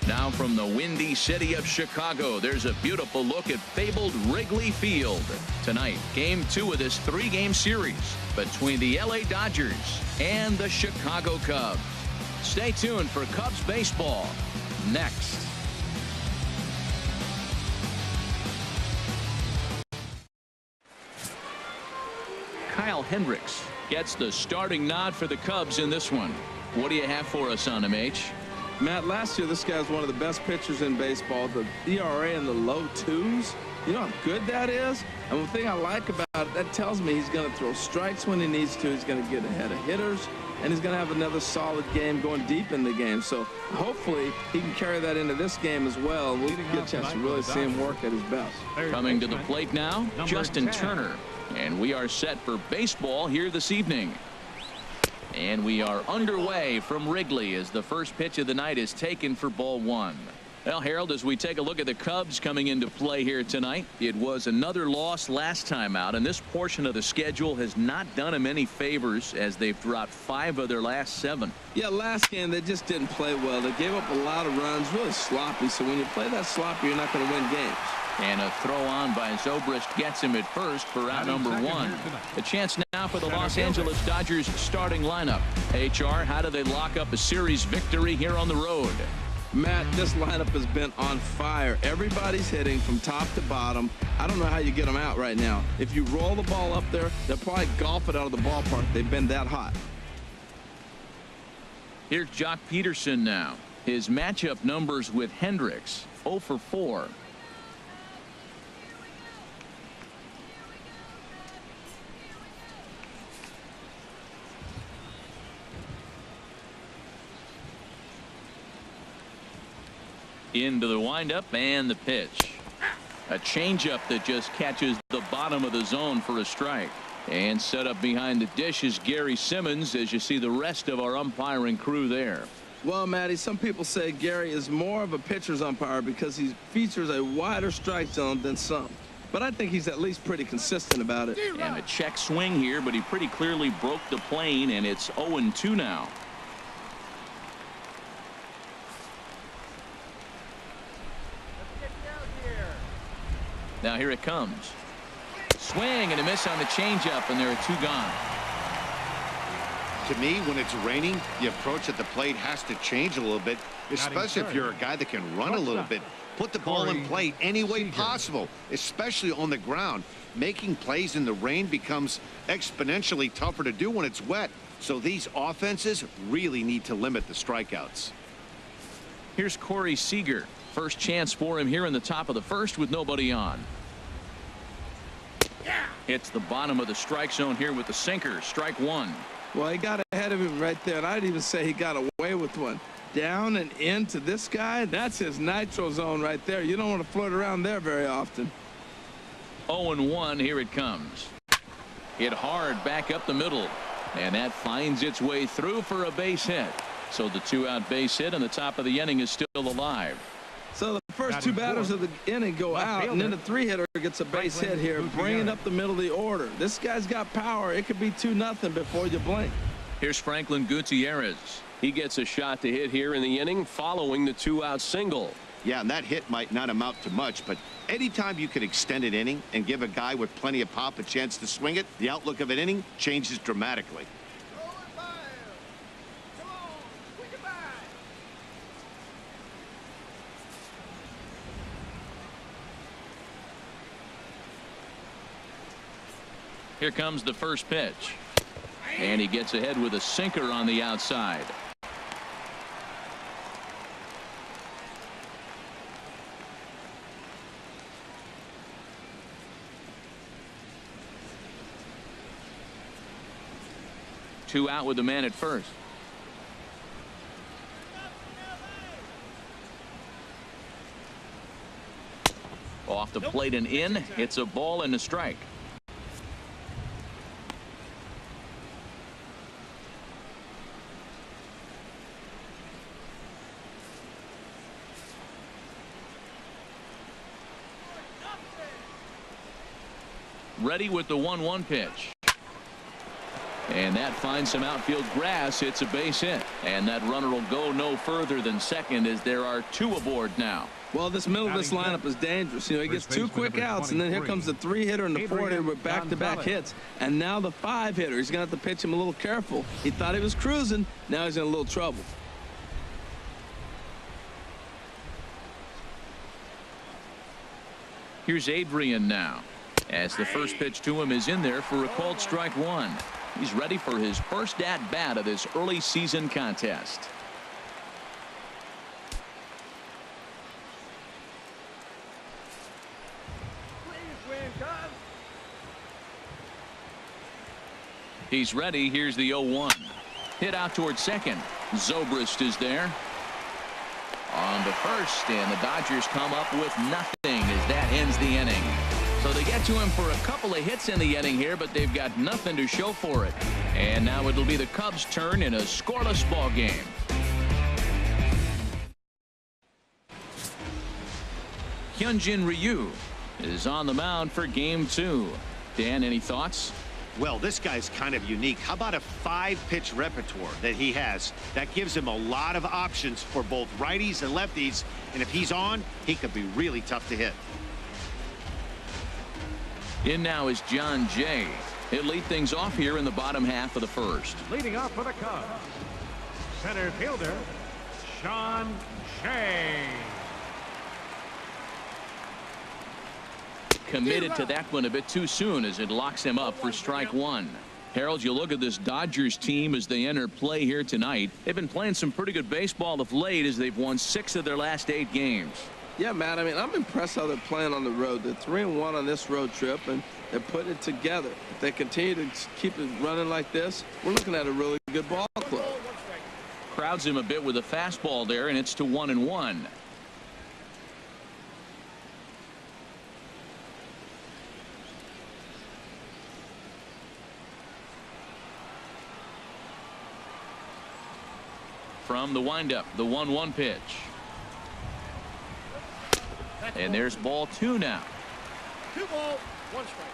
Now from the windy city of Chicago, there's a beautiful look at fabled Wrigley Field. Tonight, Game 2 of this 3-game series between the LA Dodgers and the Chicago Cubs. Stay tuned for Cubs baseball next. Kyle Hendricks gets the starting nod for the Cubs in this one. What do you have for us on him, H? Matt, last year this guy was one of the best pitchers in baseball. The ERA in the low 2s. You know how good that is? And the thing I like about it, that tells me he's going to throw strikes when he needs to. He's going to get ahead of hitters. And he's going to have another solid game going deep in the game. So hopefully he can carry that into this game as well. We'll get a chance to really see him work at his best. Coming to the plate now, Justin Turner. And we are set for baseball here this evening. And we are underway from Wrigley as the first pitch of the night is taken for ball 1. Well, Harold, as we take a look at the Cubs coming into play here tonight, it was another loss last time out, and this portion of the schedule has not done them any favors as they've dropped 5 of their last 7. Yeah, last game they just didn't play well. They gave up a lot of runs, really sloppy. So when you play that sloppy, you're not going to win games. And a throw on by Zobrist gets him at first for out number 1. A chance now for the Los Angeles Dodgers starting lineup. HR, how do they lock up a series victory here on the road? Matt, this lineup has been on fire. Everybody's hitting from top to bottom. I don't know how you get them out right now. If you roll the ball up there, they'll probably golf it out of the ballpark. They've been that hot. Here's Jock Peterson now. His matchup numbers with Hendricks, 0 for 4. Into the windup and the pitch. A changeup that just catches the bottom of the zone for a strike. And set up behind the dish is Gary Simmons as you see the rest of our umpiring crew there. Well, Matty, some people say Gary is more of a pitcher's umpire because he features a wider strike zone than some. But I think he's at least pretty consistent about it. And a check swing here, but he pretty clearly broke the plane, and it's 0-2 now. Now here it comes. Swing and a miss on the changeup, and there are 2 gone. To me, when it's raining, the approach at the plate has to change a little bit, especially if you're a guy that can run a little bit. Put the ball in play any way possible, especially on the ground. Making plays in the rain becomes exponentially tougher to do when it's wet. So these offenses really need to limit the strikeouts. Here's Corey Seager. First chance for him here in the top of the first with nobody on. Hits the bottom of the strike zone here with the sinker. Strike 1. Well, he got ahead of him right there, and I'd even say he got away with one. Down and into this guy, that's his nitro zone right there. You don't want to float around there very often. 0-1, here it comes. Hit hard back up the middle, and that finds its way through for a base hit. So the 2-out base hit, and the top of the inning is still alive. So the first 2 batters of the inning go out, and then the 3-hitter gets a base hit here, bringing up the middle of the order. This guy's got power. It could be 2-0 before you blink. Here's Franklin Gutierrez. He gets a shot to hit here in the inning following the 2-out single. Yeah, and that hit might not amount to much, but anytime you can extend an inning and give a guy with plenty of pop a chance to swing it, the outlook of an inning changes dramatically. Here comes the first pitch. And he gets ahead with a sinker on the outside. Two out with the man at first. Off the plate and in. It's a ball and a strike. Ready with the 1-1 pitch. And that finds some outfield grass. It's a base hit. And that runner will go no further than second as there are 2 aboard now. Well, this middle of this lineup is dangerous. You know, he gets 2 quick outs, and then here comes the 3-hitter and the 4-hitter with back-to-back hits. And now the 5-hitter. He's going to have to pitch him a little careful. He thought he was cruising. Now he's in a little trouble. Here's Adrian now, as the first pitch to him is in there for a called strike 1. He's ready for his first at-bat of this early season contest. He's ready. Here's the 0-1. Hit out towards second. Zobrist is there on the first, and the Dodgers come up with nothing as that ends the inning. So they get to him for a couple of hits in the inning here, but they've got nothing to show for it. And now it'll be the Cubs' turn in a scoreless ball game. Hyunjin Ryu is on the mound for game 2. Dan, any thoughts? Well, this guy's kind of unique. How about a 5-pitch repertoire that he has? That gives him a lot of options for both righties and lefties. And if he's on, he could be really tough to hit. In now is John Jay. He'll lead things off here in the bottom half of the first. Leading off for the Cubs, center fielder, John Jay. Committed to that one a bit too soon as it locks him up for strike 1. Harold, you look at this Dodgers team as they enter play here tonight. They've been playing some pretty good baseball of late as they've won 6 of their last 8 games. Yeah, Matt, I mean, I'm impressed how they're playing on the road. They're 3-1 on this road trip, and they're putting it together. If they continue to keep it running like this, we're looking at a really good ball club. Crowds him a bit with a fastball there, and it's to 1-1. From the windup, the 1-1 pitch. And there's ball 2 now. 2 balls, 1 strike.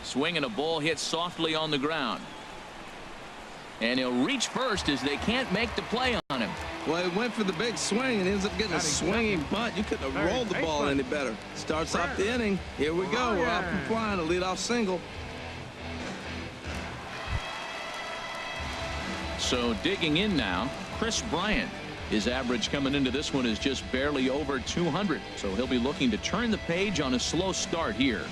Swing and a ball hit softly on the ground. And he'll reach first as they can't make the play on him. Well, he went for the big swing and ends up getting a swinging bunt. You couldn't have rolled the ball any better. Starts off the inning. Here we go. We're off and flying. A leadoff single. So digging in now, Chris Bryant. His average coming into this one is just barely over 200. So he'll be looking to turn the page on a slow start here.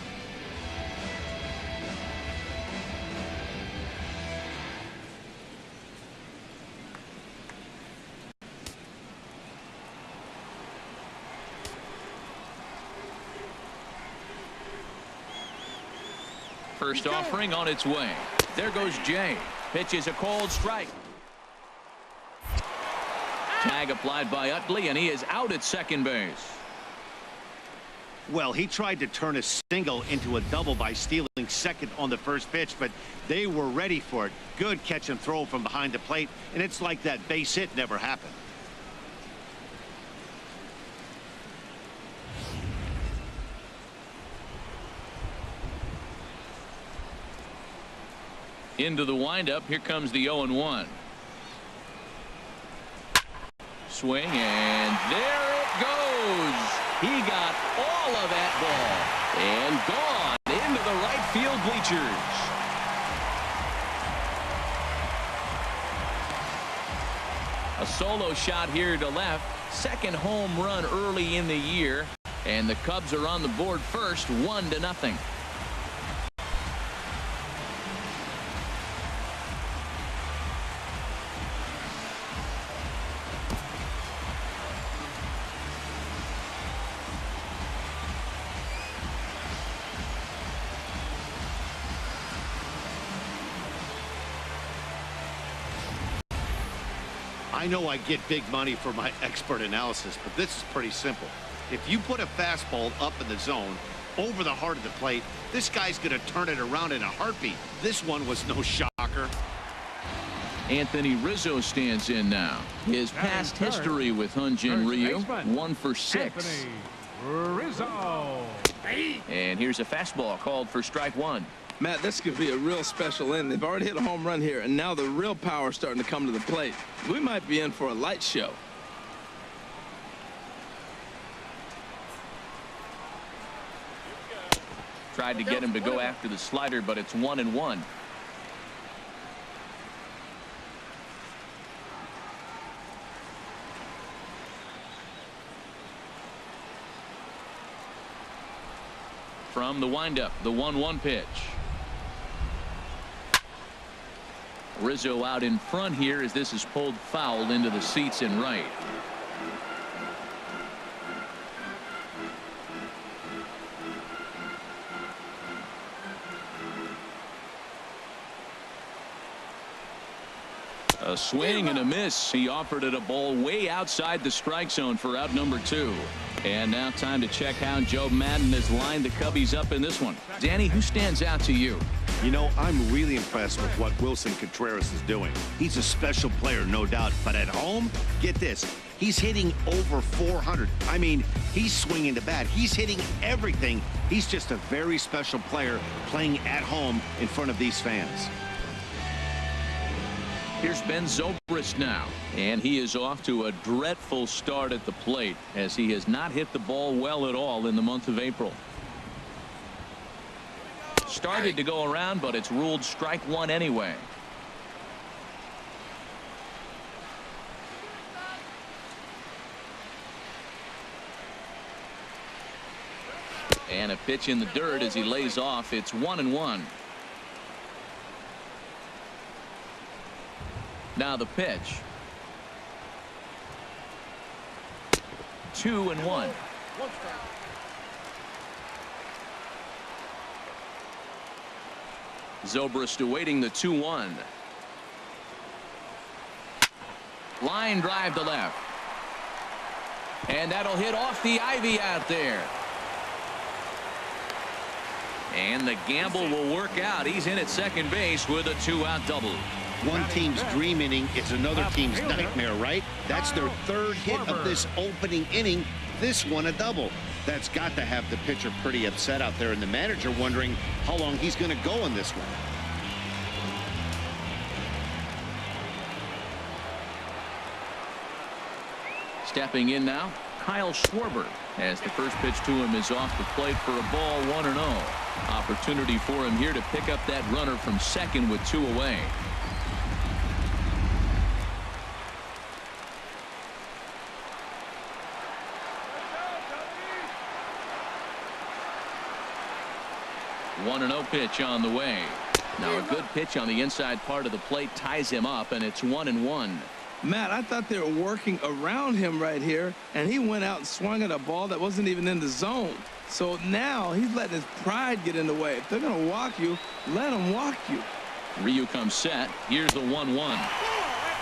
First offering on its way. There goes Jay. Pitch is a cold strike. Tag applied by Utley, and he is out at second base. Well, he tried to turn a single into a double by stealing second on the first pitch, but they were ready for it. Good catch and throw from behind the plate, and it's like that base hit never happened. Into the windup. Here comes the 0-1. Swing, and there it goes. He got all of that ball and gone into the right field bleachers. A solo shot here to left. Second home run early in the year, and the Cubs are on the board first, 1-0. I know I get big money for my expert analysis, but this is pretty simple. If you put a fastball up in the zone over the heart of the plate, this guy's going to turn it around in a heartbeat. This one was no shocker. Anthony Rizzo stands in now. His past history with Hyunjin Ryu, 1 for 6. Rizzo. And here's a fastball called for strike 1. Matt, this could be a real special inning. They've already hit a home run here, and now the real power is starting to come to the plate. We might be in for a light show. Tried to get him to go after the slider, but it's 1-1. From the windup, the 1-1 pitch. Rizzo out in front here as this is pulled foul into the seats in right. A swing and a miss. He offered it a ball way outside the strike zone for out number 2. And now time to check how Joe Madden has lined the Cubbies up in this one. Danny, who stands out to you? You know, I'm really impressed with what Wilson Contreras is doing. He's a special player, no doubt. But at home, get this, he's hitting over 400. I mean, he's swinging the bat. He's hitting everything. He's just a very special player playing at home in front of these fans. Here's Ben Zobrist now, and he is off to a dreadful start at the plate as he has not hit the ball well at all in the month of April. Started to go around, but it's ruled strike 1 anyway. And a pitch in the dirt as he lays off. It's 1-1. Now the pitch. 2-1. Zobrist awaiting the 2-1. Line drive to left. And that'll hit off the ivy out there. And the gamble will work out. He's in at second base with a 2-out double. One team's dream inning, it's another team's nightmare, right? That's their third hit of this opening inning. This one a double. That's got to have the pitcher pretty upset out there, and the manager wondering how long he's going to go on this one. Stepping in now, Kyle Schwarber, as the first pitch to him is off the plate for a ball, 1-0. Opportunity for him here to pick up that runner from second with 2 away. One 1-0 pitch on the way. Now a good pitch on the inside part of the plate ties him up, and it's 1-1. Matt, I thought they were working around him right here, and he went out and swung at a ball that wasn't even in the zone. So now he's letting his pride get in the way. If they're going to walk you, let them walk you. Ryu comes set. Here's the 1-1.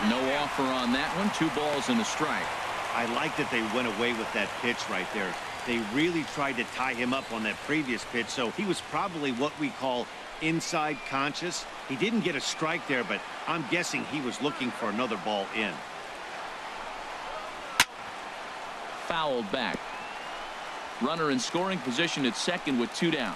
No offer on that one. 2 balls and a strike. I like that they went away with that pitch right there. They really tried to tie him up on that previous pitch, so he was probably what we call inside conscious. He didn't get a strike there, but I'm guessing he was looking for another ball in. Fouled back. Runner in scoring position at second with 2 down.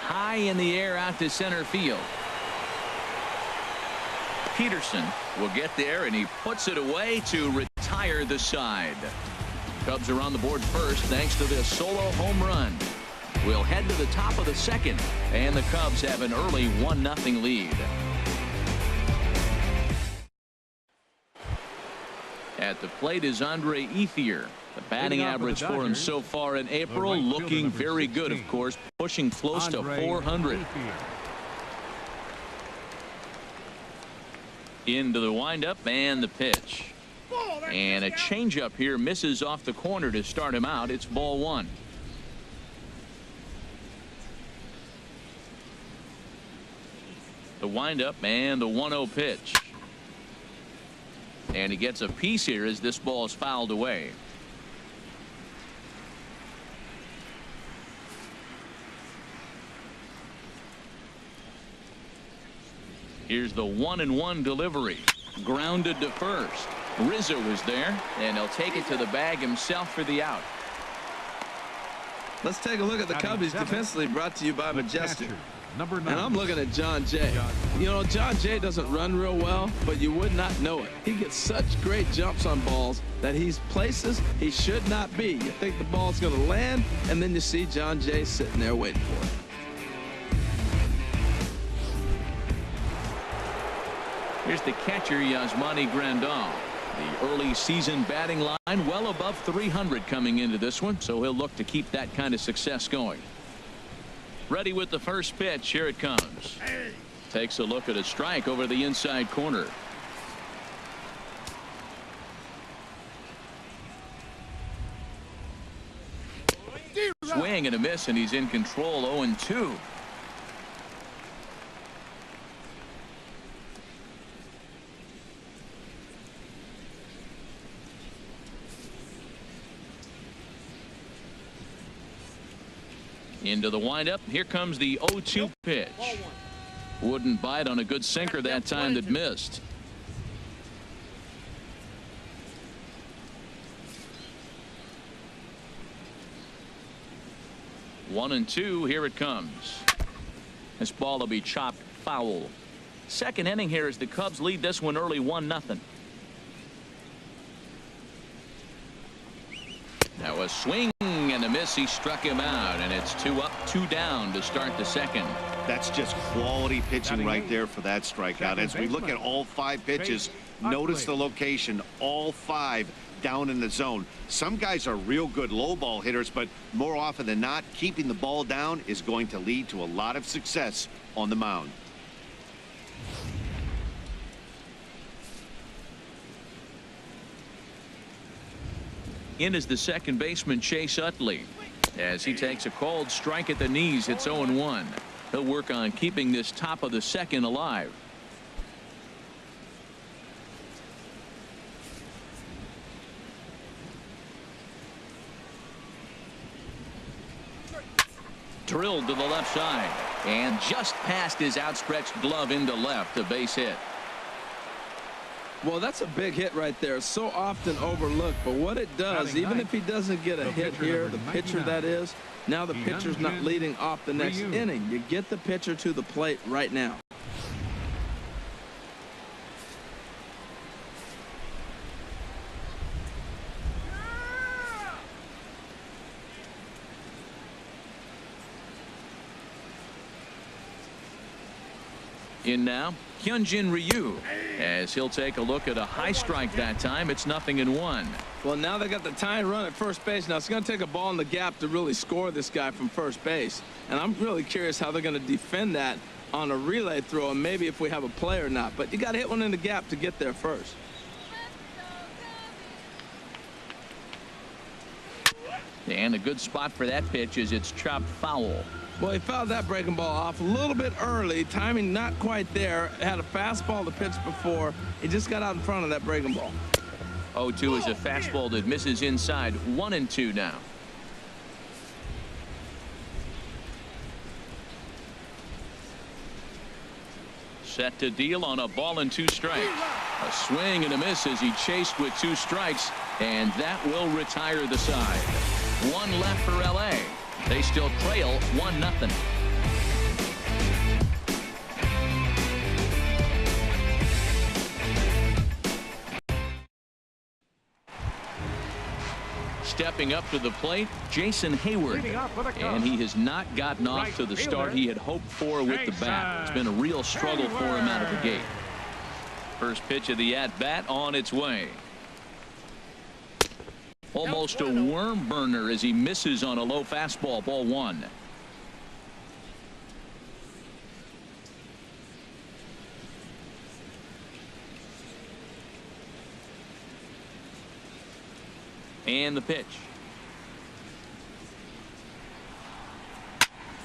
High in the air out to center field. Peterson will get there, and he puts it away to retire the side. Cubs are on the board first thanks to this solo home run. We'll head to the top of the second, and the Cubs have an early 1-0 lead. At the plate is Andre Ethier. The batting average for him so far in April looking very good, of course, pushing close to 400. Into the windup and the pitch. And a changeup here misses off the corner to start him out. It's ball 1. The windup and the 1-0 pitch. And he gets a piece here as this ball is fouled away. Here's the 1-1 delivery. Grounded to first. Rizzo is there, and he'll take it to the bag himself for the out. Let's take a look at the Cubbies defensively, brought to you by Majestic. Number 9. And I'm looking at John Jay. You know, John Jay doesn't run real well, but you would not know it. He gets such great jumps on balls that he's places he should not be. You think the ball's going to land, and then you see John Jay sitting there waiting for it. Here's the catcher, Yasmani Grandal. The early season batting line well above 300 coming into this one, so he'll look to keep that kind of success going. Ready with the first pitch. Here it comes. Takes a look at a strike over the inside corner. Swing and a miss, and he's in control. 0-2. Into the windup. Here comes the 0-2 pitch. Wouldn't bite on a good sinker that time that missed. One and two. Here it comes. This ball will be chopped foul. Second inning here as the Cubs lead this one early 1-0. That was swing and a miss. He struck him out, and it's 2 up, 2 down to start the second. That's just quality pitching right there for that strikeout. As we look at all 5 pitches, notice the location, all 5 down in the zone. Some guys are real good low ball hitters, but more often than not, keeping the ball down is going to lead to a lot of success on the mound. In is the second baseman, Chase Utley. As he takes a called strike at the knees, it's 0-1. He'll work on keeping this top of the second alive. Drilled to the left side, and just past his outstretched glove into left, a base hit. Well, that's a big hit right there. So often overlooked, but what it does, even if he doesn't get a hit here, the pitcher that is, now the pitcher's not leading off the next inning. You get the pitcher to the plate right now. In now, Hyunjin Ryu, as he'll take a look at a high strike that time. It's 0-1. Well, now they got the tying run at first base. Now it's going to take a ball in the gap to really score this guy from first base, and I'm really curious how they're going to defend that on a relay throw, and maybe if we have a play or not. But you got to hit one in the gap to get there first. And a good spot for that pitch is it's chopped foul. Well, he fouled that breaking ball off a little bit early. Timing not quite there. Had a fastball to pitch before. He just got out in front of that breaking ball. 0-2 is a fastball that misses inside. 1-2 now. Set to deal on a ball and 2 strikes. A swing and a miss as he chased with 2 strikes, and that will retire the side. 1 left for LA. They still trail 1-0. Stepping up to the plate, Jason Hayward, and he has not gotten off to the start he had hoped for with the bat. It's been a real struggle for him out of the gate. First pitch of the at-bat on its way. Almost a worm burner as he misses on a low fastball. Ball 1. And the pitch.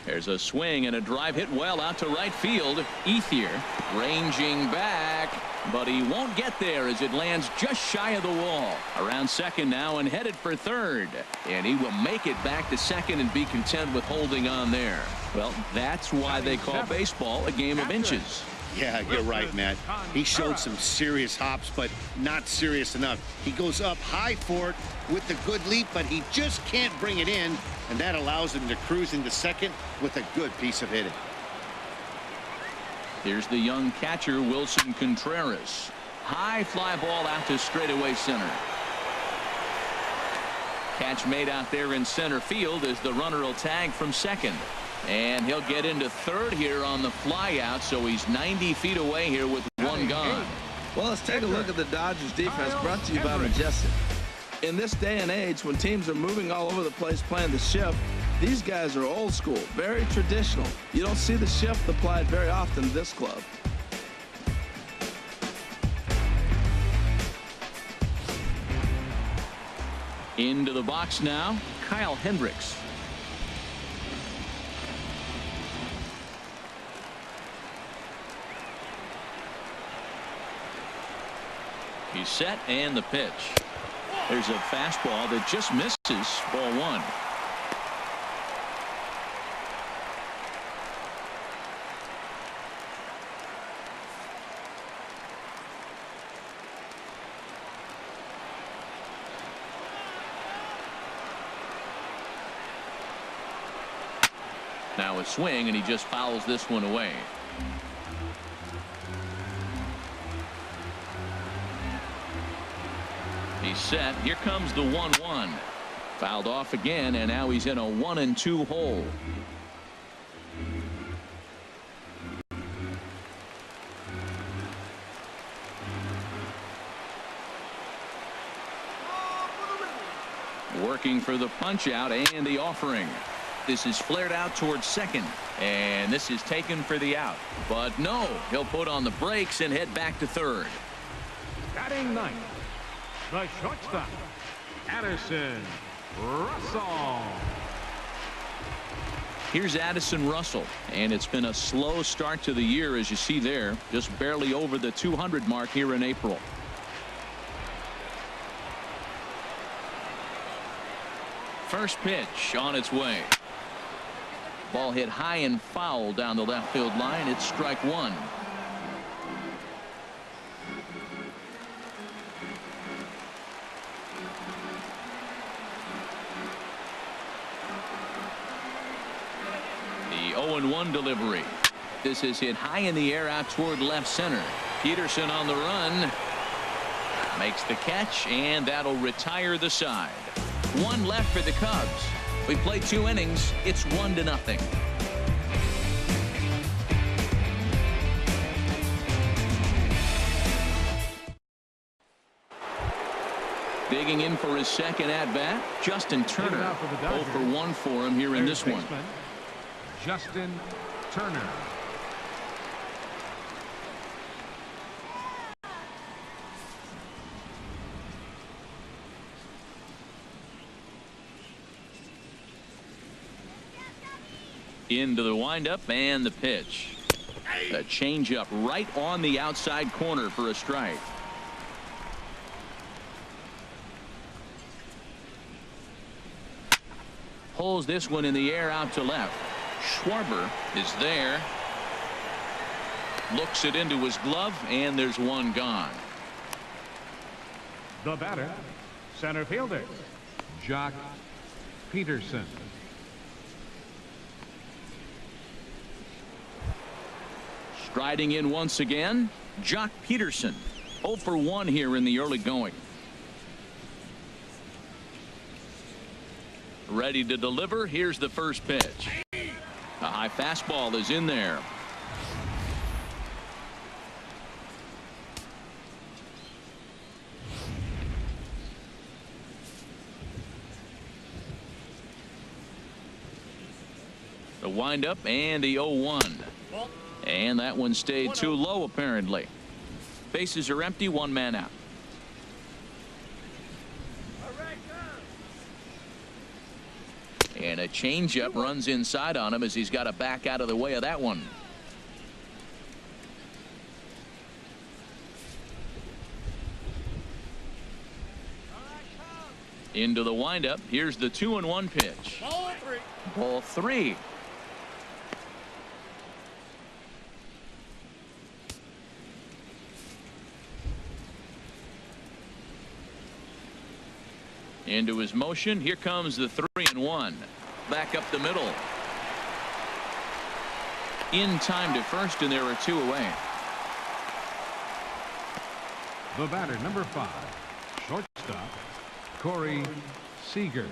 There's a swing and a drive hit well out to right field. Ethier ranging back, but he won't get there as it lands just shy of the wall. Around second now and headed for third. And he will make it back to second and be content with holding on there. Well, that's why they call baseball a game of inches. Yeah, you're right, Matt. He showed some serious hops, but not serious enough. He goes up high for it with the good leap, but he just can't bring it in, and that allows him to cruise into second with a good piece of hitting. Here's the young catcher, Wilson Contreras. High fly ball out to straightaway center. Catch made out there in center field as the runner will tag from second. And he'll get into third here on the fly out, so he's 90 feet away here with one gone. Well, let's take a look at the Dodgers defense, brought to you by Majestic. In this day and age, when teams are moving all over the place playing the shift, these guys are old school, very traditional. You don't see the shift applied very often to this club. Into the box now, Kyle Hendricks. He's set, and the pitch. There's a fastball that just misses, ball one. Now a swing, and he just fouls this one away. He's set. Here comes the 1-1. Fouled off again, and now he's in a 1-2 hole. Working for the punch out and the offering. This is flared out towards second, and this is taken for the out. But no, he'll put on the brakes and head back to third. Batting ninth, the shortstop, Addison Russell. Here's Addison Russell, and it's been a slow start to the year, as you see there, just barely over the 200 mark here in April. First pitch on its way. Ball hit high and foul down the left field line. It's strike one. The 0-1 delivery. This is hit high in the air out toward left center. Peterson on the run. Makes the catch, and that'll retire the side. One left for the Cubs. We played 2 innings. It's 1-0. Digging in for his second at bat, Justin Turner. 0 for 1 for him here in this one. Justin Turner. Into the windup and the pitch. A changeup right on the outside corner for a strike. Pulls this one in the air out to left. Schwarber is there. Looks it into his glove, and there's one gone. The batter, center fielder, Jock Peterson. Striding in once again, Jock Peterson. 0 for 1 here in the early going. Ready to deliver. Here's the first pitch. A high fastball is in there. The windup and the 0-1. And that one stayed too low, apparently. Bases are empty, 1 man out. And a changeup runs inside on him as he's got to back out of the way of that one. Into the windup. Here's the 2-1 pitch. Ball 3. Into his motion. Here comes the 3-1. Back up the middle. In time to first, and there are 2 away. The batter, number 5, shortstop, Corey Seager.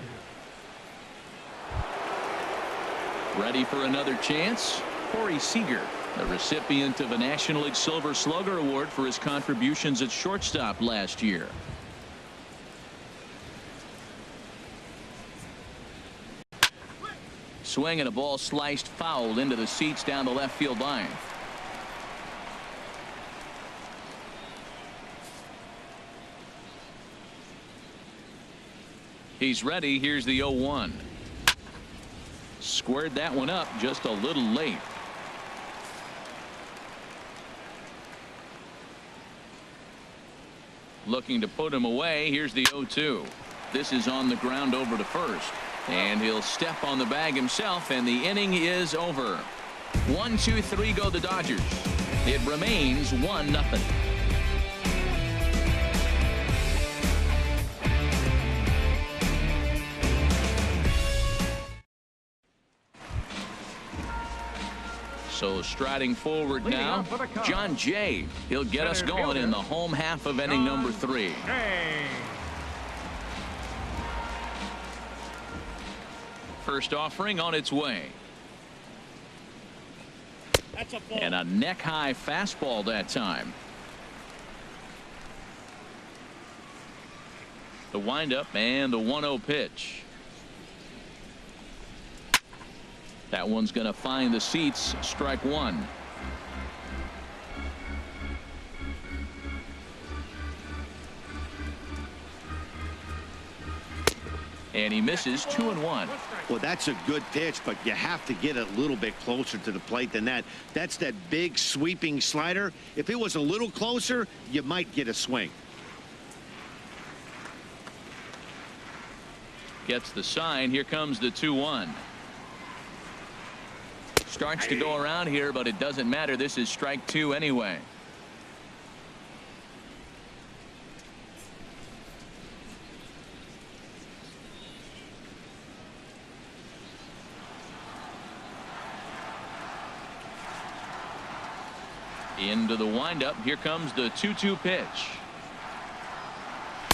Ready for another chance? Corey Seager, the recipient of a National League Silver Slugger Award for his contributions at shortstop last year. Swing and a ball sliced foul into the seats down the left field line. He's ready. Here's the 0-1. Squared that one up just a little late. Looking to put him away. Here's the 0-2. This is on the ground over to first. And he'll step on the bag himself, and the inning is over. 1, 2, 3 go the Dodgers. It remains 1-0. So striding forward now, John Jay. He'll get us going in the home half of inning number 3. First offering on its way. And a neck-high fastball that time. The windup and the 1-0 pitch. That one's going to find the seats. Strike 1. And he misses. 2-1. Well, that's a good pitch, but you have to get a little bit closer to the plate than that. That's that big sweeping slider. If it was a little closer, you might get a swing. Gets the sign. Here comes the 2-1. Starts to go around here, but it doesn't matter. This is strike 2 anyway. Into the windup. Here comes the 2-2 pitch.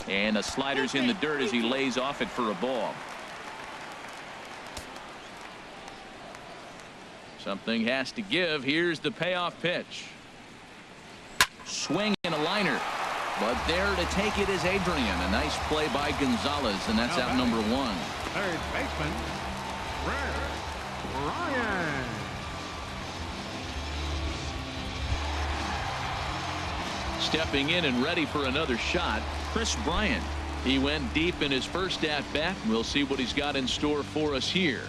And a slider's in the dirt as he lays off it for a ball. Something has to give. Here's the payoff pitch. Swing and a liner. But there to take it is Adrian. A nice play by Gonzalez, and that's out number 1. Third baseman, Ryan. Stepping in and ready for another shot, Chris Bryant. He went deep in his first at-bat. We'll see what he's got in store for us here.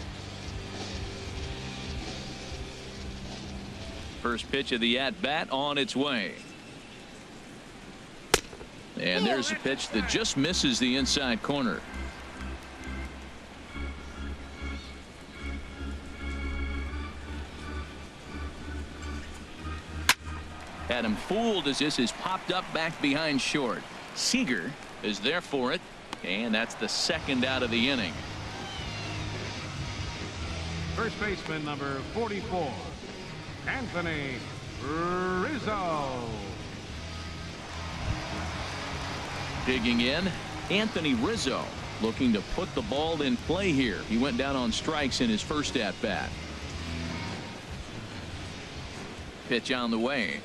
First pitch of the at-bat on its way. And there's a pitch that just misses the inside corner. Had him fooled as this is popped up back behind short. Seager is there for it, and that's the second out of the inning. First baseman number 44, Anthony Rizzo. Digging in, Anthony Rizzo looking to put the ball in play here. He went down on strikes in his first at bat. Pitch on the way.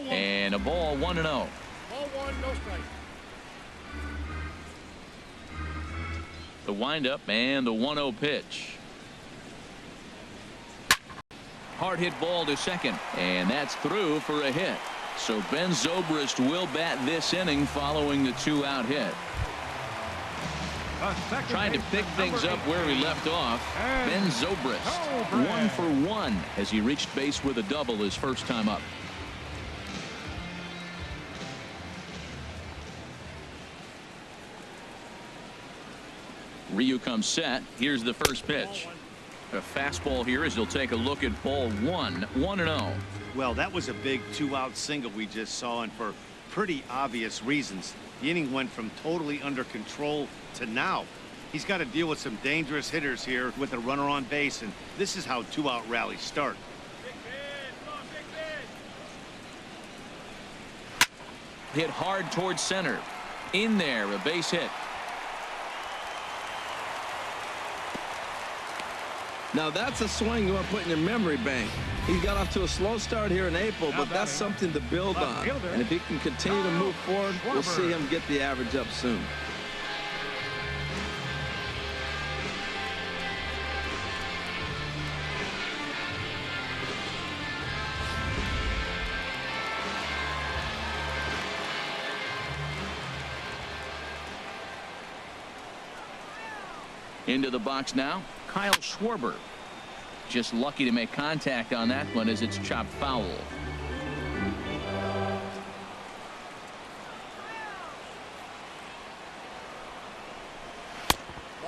And a ball 1-0. Ball 1, no strike. The windup and the 1-0 pitch. Hard hit ball to second, and that's through for a hit. So Ben Zobrist will bat this inning following the 2-out hit. Trying to pick things up where he left off. Ben Zobrist 1 for 1 as he reached base with a double his first time up. Ryu comes set. Here's the first pitch. A fastball here as he'll take a look at ball 1. 1-0. Well, that was a big 2-out single we just saw, and for pretty obvious reasons. The inning went from totally under control to now. He's got to deal with some dangerous hitters here with a runner on base, and this is how two-out rallies start. Hit hard towards center. In there, a base hit. Now that's a swing you want to put in your memory bank. He got off to a slow start here in April, but that's something to build on. And if he can continue to move forward, we'll see him get the average up soon. Into the box now, Kyle Schwarber. Just lucky to make contact on that one as it's chopped foul.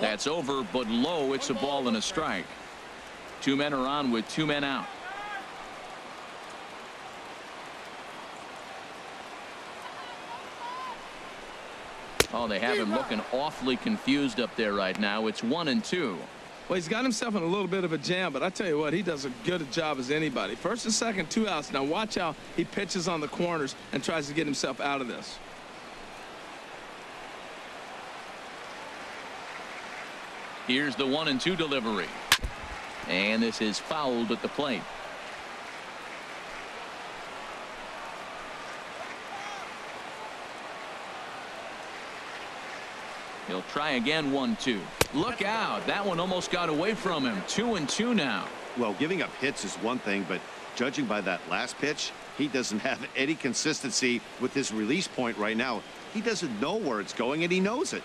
That's over, but low. It's a ball and a strike. Two men are on with two men out. Oh, they have him looking awfully confused up there right now. It's 1-2. Well, he's got himself in a little bit of a jam, but I tell you what, he does a good a job as anybody. First and second, 2 outs. Now watch how he pitches on the corners and tries to get himself out of this. Here's the 1-2 delivery. And this is fouled at the plate. He'll try again. 1-2. Look out. That one almost got away from him. 2-2 now. Well, giving up hits is one thing, but judging by that last pitch, he doesn't have any consistency with his release point right now. He doesn't know where it's going, and he knows it.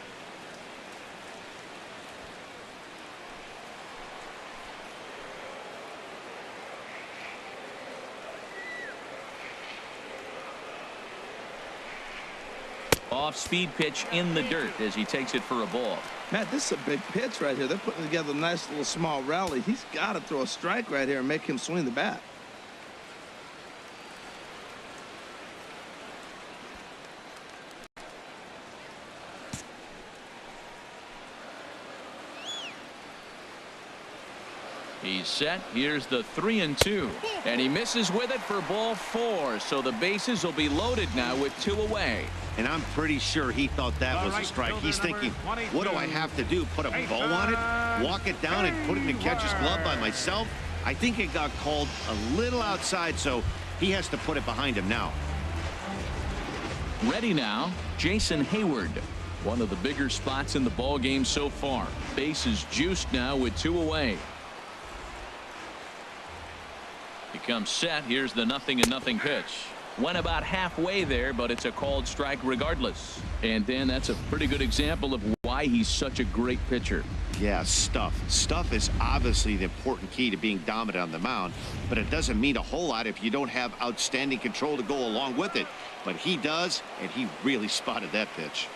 Off-speed pitch in the dirt as he takes it for a ball. Matt, this is a big pitch right here. They're putting together a nice little small rally. He's got to throw a strike right here and make him swing the bat. He's set. Here's the 3-2. And he misses with it for ball 4. So the bases will be loaded now with 2 away. And I'm pretty sure he thought that was a strike. He's thinking, what do I have to do? Put a bow on it? Walk it down and put it in catcher's glove by myself? I think it got called a little outside, so he has to put it behind him now. Ready now, Jason Hayward. One of the bigger spots in the ball game so far. Base is juiced now with 2 away. He comes set. Here's the 0-0 pitch. Went about halfway there, but it's a called strike regardless. And Dan, that's a pretty good example of why he's such a great pitcher. Yeah, stuff. Stuff is obviously the important key to being dominant on the mound, but it doesn't mean a whole lot if you don't have outstanding control to go along with it. But he does, and he really spotted that pitch.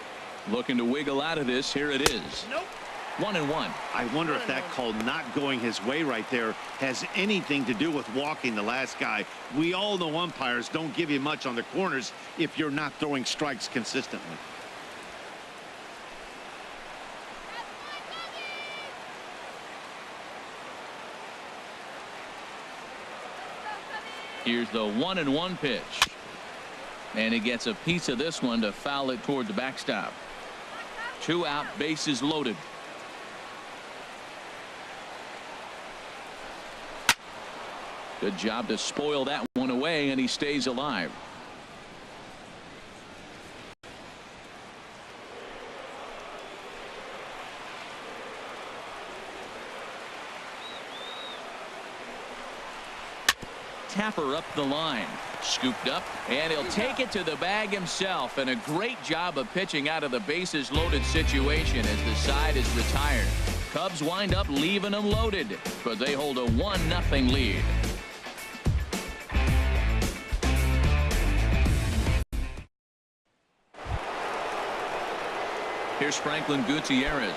Looking to wiggle out of this. Here it is. Nope. 1-1. I wonder if that call not going his way right there has anything to do with walking the last guy. We all know umpires don't give you much on the corners if you're not throwing strikes consistently. Here's the 1-1 pitch. And he gets a piece of this one to foul it toward the backstop. 2 out, bases loaded. Good job to spoil that one away, and he stays alive. Tapper up the line. Scooped up, and he'll take it to the bag himself. And a great job of pitching out of the bases loaded situation as the side is retired. Cubs wind up leaving them loaded, but they hold a 1-0 lead. Here's Franklin Gutierrez.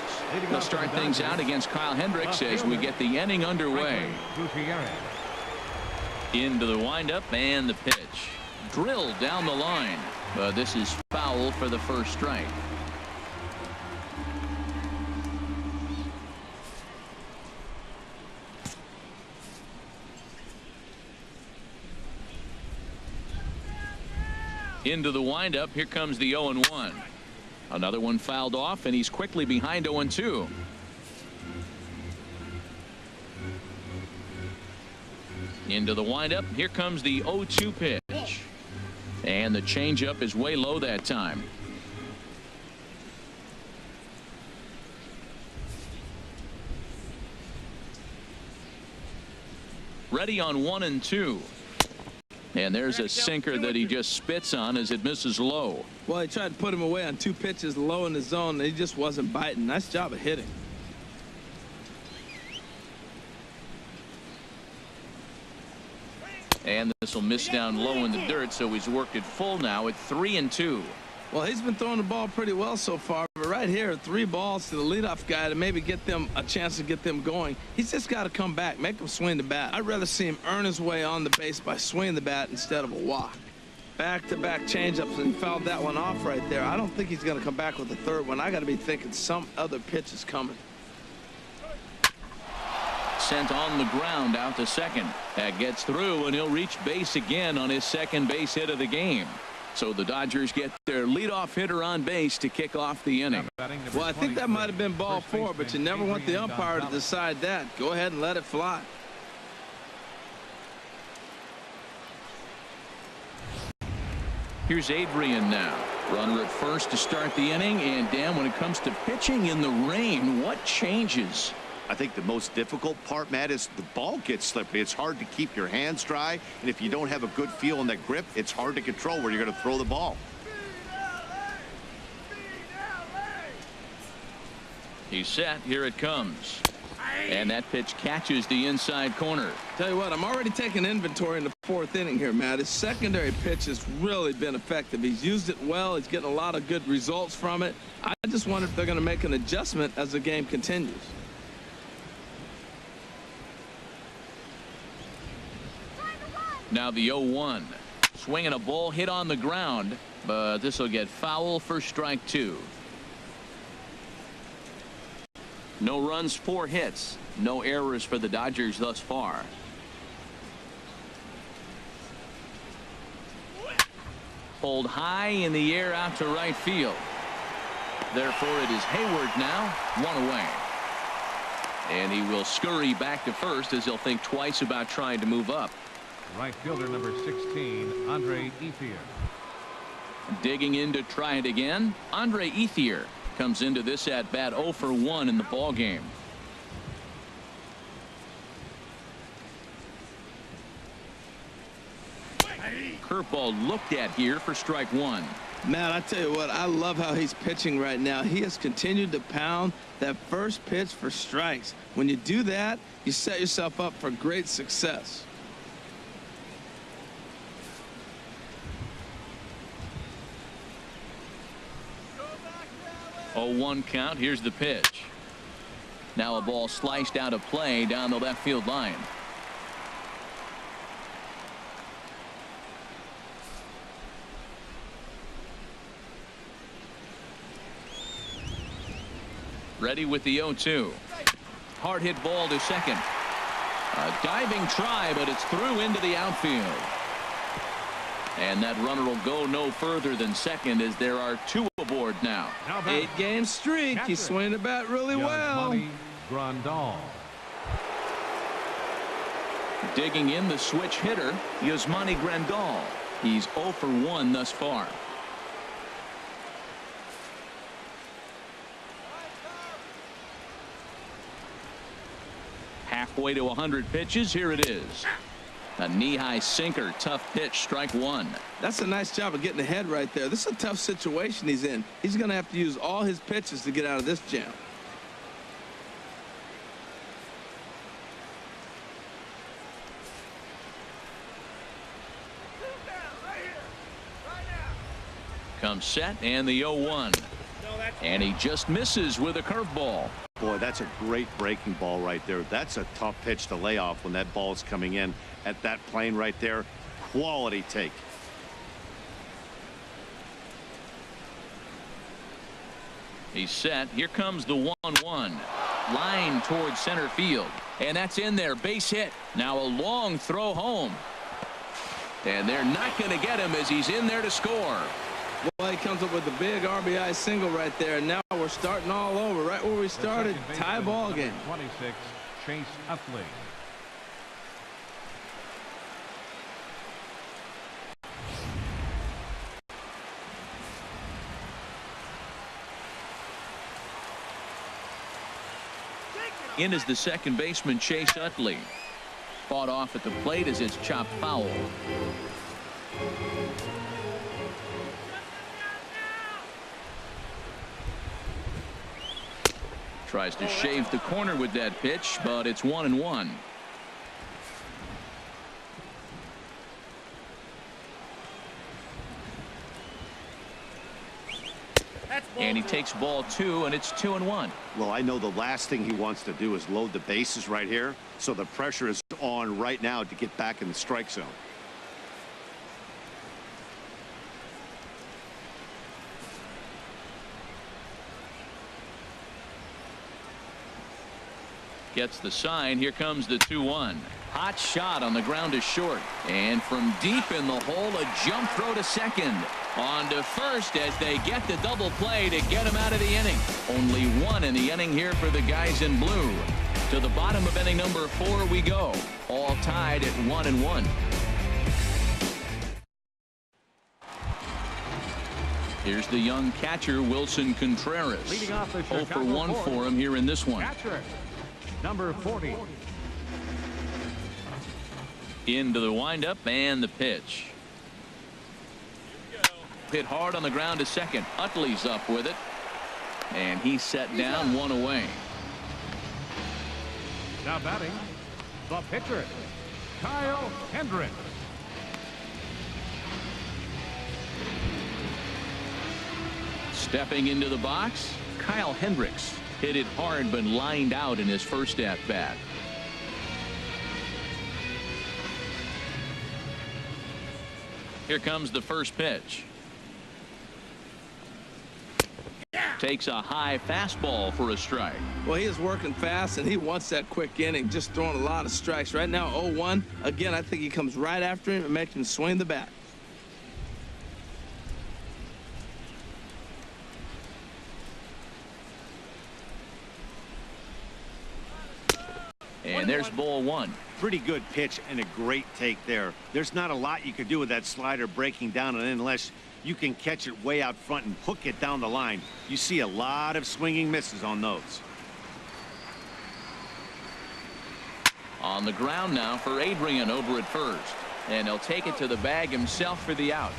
He'll start things out against Kyle Hendricks as we get the inning underway. Into the windup and the pitch. Drilled down the line, but this is foul for the first strike. Into the windup. Here comes the 0-1. Another one fouled off, and he's quickly behind 0-2. Into the windup. Here comes the 0-2 pitch. And the changeup is way low that time. Ready on 1-2. And there's a sinker that he just spits on as it misses low. Well, he tried to put him away on 2 pitches low in the zone, and he just wasn't biting. Nice job of hitting. And this will miss down low in the dirt, so he's worked it full now at 3-2. Well, he's been throwing the ball pretty well so far, but right here, 3 balls to the leadoff guy to maybe get them a chance to get them going. He's just got to come back, make them swing the bat. I'd rather see him earn his way on the base by swinging the bat instead of a walk. Back-to-back changeups, and he fouled that one off right there. I don't think he's going to come back with the third one. I got to be thinking some other pitch is coming. Sent on the ground out to second. That gets through, and he'll reach base again on his second base hit of the game. So the Dodgers get their leadoff hitter on base to kick off the inning. Well, I think that might have been ball 4, but you never want the umpire to decide that. Go ahead and let it fly. Here's Adrian now. Runner at first to start the inning. And Dan, when it comes to pitching in the rain, what changes? I think the most difficult part, Matt, is the ball gets slippery. It's hard to keep your hands dry, and if you don't have a good feel on that grip, it's hard to control where you're going to throw the ball. He's set. Here it comes. And that pitch catches the inside corner. Tell you what, I'm already taking inventory in the 4th inning here, Matt. His secondary pitch has really been effective. He's used it well. He's getting a lot of good results from it. I just wonder if they're going to make an adjustment as the game continues. Now the 0-1. Swinging a ball hit on the ground, but this will get foul for strike 2. No runs, 4 hits. No errors for the Dodgers thus far. Pulled high in the air out to right field. Therefore, it is Hayward now, 1 away. And he will scurry back to first as he'll think twice about trying to move up. Right fielder number 16, Andre Ethier. Digging in to try it again. Andre Ethier comes into this at bat 0 for 1 in the ball game. Curveball looked at here for strike 1. Matt, I tell you what, I love how he's pitching right now. He has continued to pound that first pitch for strikes. When you do that, you set yourself up for great success. 0-1 count. Here's the pitch. Now a ball sliced out of play down the left field line. Ready with the 0-2. Hard hit ball to second. A diving try, but it's through into the outfield. And that runner will go no further than second as there are 2 aboard now. 8-game streak. He's swinging the bat really well. Grandal. Digging in the switch hitter, Yasmani Grandal. He's 0 for 1 thus far. Halfway to 100 pitches. Here it is. A knee-high sinker. Tough pitch. Strike 1. That's a nice job of getting ahead right there. This is a tough situation he's in. He's going to have to use all his pitches to get out of this jam. Comes set and the 0-1. And he just misses with a curveball. Boy, that's a great breaking ball right there. That's a tough pitch to lay off when that ball is coming in at that plane right there. Quality take. He's set. Here comes the 1-1. Line towards center field. And that's in there. Base hit. Now a long throw home. And they're not going to get him as he's in there to score. Well, he comes up with a big RBI single right there. And now we're starting all over. Right where we started. Tie ball game. 26, Chase Utley. In is the second baseman, Chase Utley. Fought off at the plate as it's chopped foul. Tries to shave the corner with that pitch, but it's 1-1. And he takes ball 2, and it's 2-1. Well, I know the last thing he wants to do is load the bases right here, so the pressure is on right now to get back in the strike zone. Gets the sign. Here comes the 2-1. Hot shot on the ground is short. And from deep in the hole, a jump throw to second. On to first as they get the double play to get him out of the inning. Only one in the inning here for the guys in blue. To the bottom of inning number 4 we go. All tied at 1-1. Here's the young catcher, Wilson Contreras. Leading off the 0 for 1 for him here in this one. Catcher, number 40. Into the windup and the pitch. Hit hard on the ground to second. Utley's up with it. And he's set down, 1 away. Now batting, the pitcher, Kyle Hendricks. Stepping into the box, Kyle Hendricks. Hit it hard but lined out in his first at bat. Here comes the first pitch. Takes a high fastball for a strike. Well, he is working fast, and he wants that quick inning, just throwing a lot of strikes. Right now, 0-1. Again, I think he comes right after him and makes him swing the bat. And there's ball 1. Pretty good pitch and a great take there. There's not a lot you can do with that slider breaking down and in unless you can catch it way out front and hook it down the line. You see a lot of swinging misses on those. On the ground now for Adrian over at first. And he'll take it to the bag himself for the out.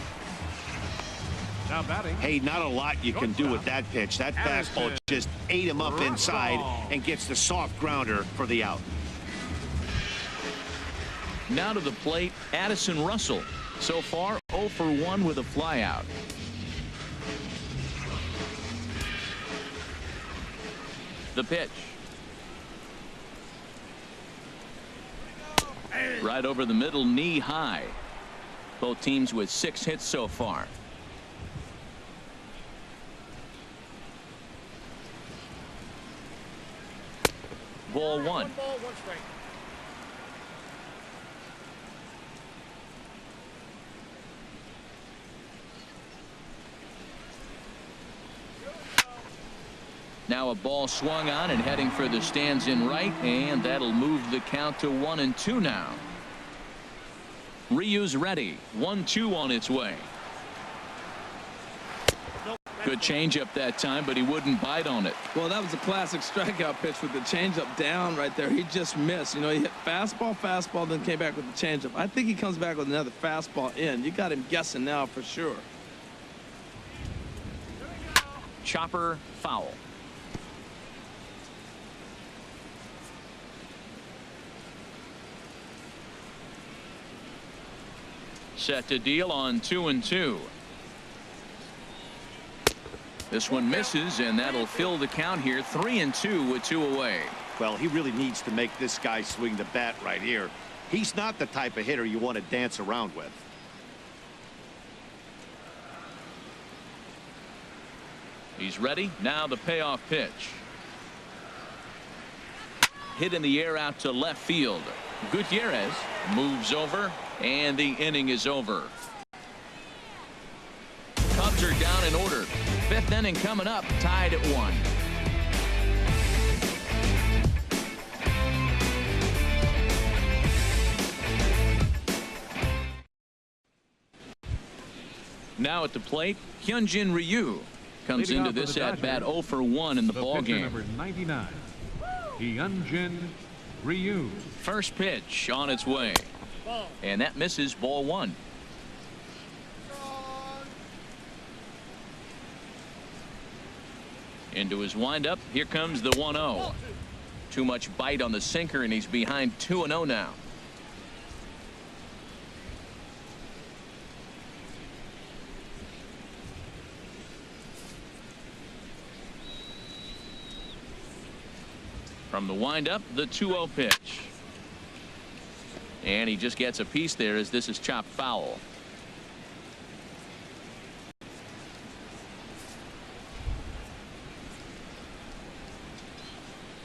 Now batting. Hey, not a lot you can do with that pitch. That fastball just ate him up inside and gets the soft grounder for the out. Now to the plate, Addison Russell. So far, 0 for 1 with a flyout. The pitch. Right over the middle, knee high. Both teams with 6 hits so far. Ball 1. 1 ball, 1 strike. Now a ball swung on and heading for the stands in right, and that'll move the count to 1-2 now. Ryu's ready. 1-2 on its way. Good changeup that time, but he wouldn't bite on it. Well, that was a classic strikeout pitch with the changeup down right there. He just missed. You know, he hit fastball, then came back with the changeup. I think he comes back with another fastball in. You got him guessing now for sure. Chopper foul. Set to deal on 2-2. This one misses, and that'll fill the count here. 3-2 with 2 away. Well, he really needs to make this guy swing the bat right here. He's not the type of hitter you want to dance around with. He's ready. Now the payoff pitch. Hit in the air out to left field. Gutierrez moves over, and the inning is over. Cubs are down in order. Fifth inning coming up, tied at 1. Now at the plate, Hyunjin Ryu comes into this at bat 0 for 1 in the ball game. Number 99, Hyunjin Ryu. First pitch on its way, and that misses, ball 1. Into his windup, here comes the 1-0. Too much bite on the sinker, and he's behind 2-0 now. From the windup, the 2-0 pitch. And he just gets a piece there as this is chopped foul.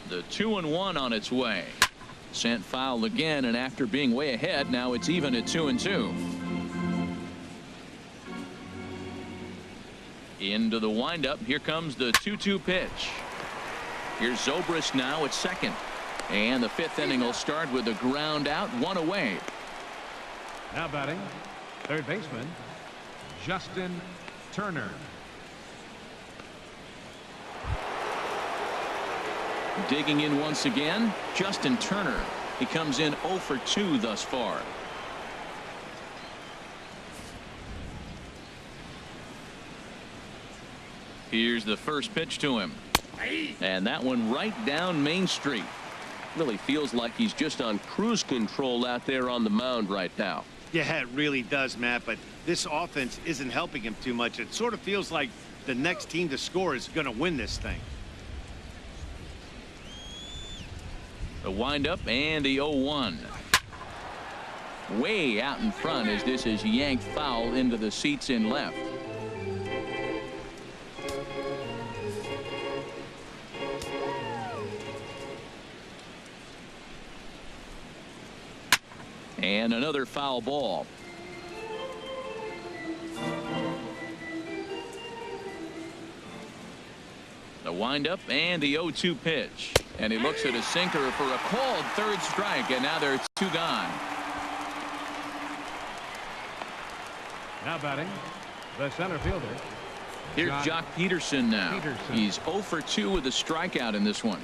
The 2-1 on its way. Sent foul again, and after being way ahead, now it's even at 2-2. Into the windup, here comes the 2-2 pitch. Here's Zobrist now at second, and the fifth inning will start with a ground out, 1 away. Now batting, third baseman, Justin Turner. Digging in once again, Justin Turner. He comes in 0 for 2 thus far. Here's the first pitch to him. And that one right down Main Street. Really feels like he's just on cruise control out there on the mound right now. Yeah, it really does, Matt, but this offense isn't helping him too much. It sort of feels like the next team to score is going to win this thing. The windup and the 0-1. Way out in front as this is yanked foul into the seats in left. And another foul ball. The windup and the 0-2 pitch. And he looks at a sinker for a called third strike, and now there's 2 gone. Now batting, the center fielder. Here's Jock Peterson now. Peterson. He's 0 for 2 with a strikeout in this one.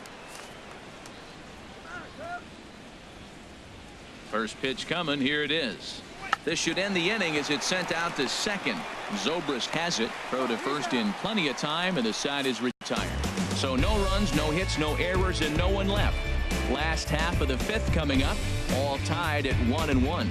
First pitch coming. Here it is. This should end the inning as it's sent out to second. Zobrist has it. Throw to first in plenty of time, and the side is retired. So no runs, no hits, no errors, and no one left. Last half of the fifth coming up, all tied at 1-1.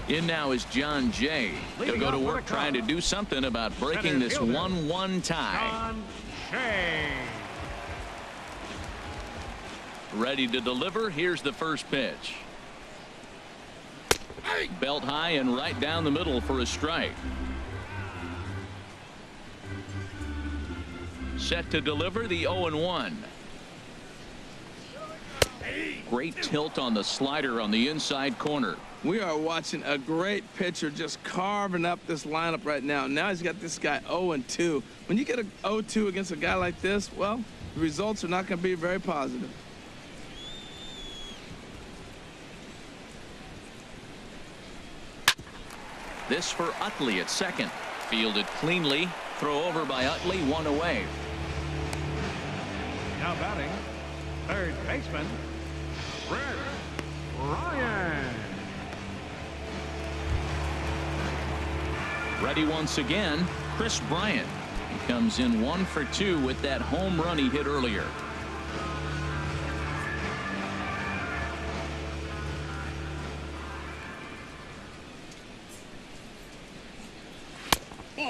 In now is John Jay. He'll go to work trying to do something about breaking this 1-1 tie. John Jay. Ready to deliver. Here's the first pitch. Belt high and right down the middle for a strike. Set to deliver the 0-1. Great tilt on the slider on the inside corner. We are watching a great pitcher just carving up this lineup right now. Now he's got this guy 0-2. When you get a 0-2 against a guy like this, well, the results are not going to be very positive. This for Utley at second. Fielded cleanly. Throw over by Utley, 1 away. Now batting, third baseman, Brett Ryan. Ready once again, Chris Bryant. He comes in 1 for 2 with that home run he hit earlier.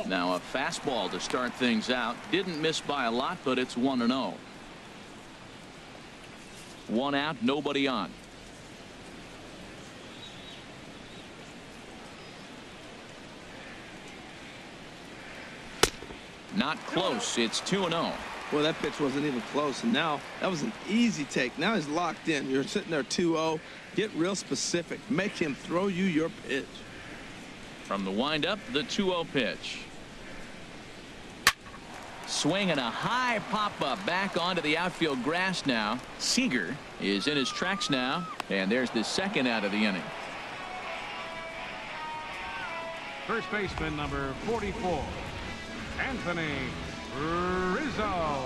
Now a fastball to start things out. Didn't miss by a lot, but it's 1-0. 1 out, nobody on. Not close. It's 2-0. Well, that pitch wasn't even close, and now that was an easy take. Now he's locked in. You're sitting there 2-0. Get real specific. Make him throw you your pitch. From the windup, the 2-0 pitch. Swing and a high pop-up back onto the outfield grass now. Seager is in his tracks now, and there's the second out of the inning. First baseman number 44, Anthony Rizzo.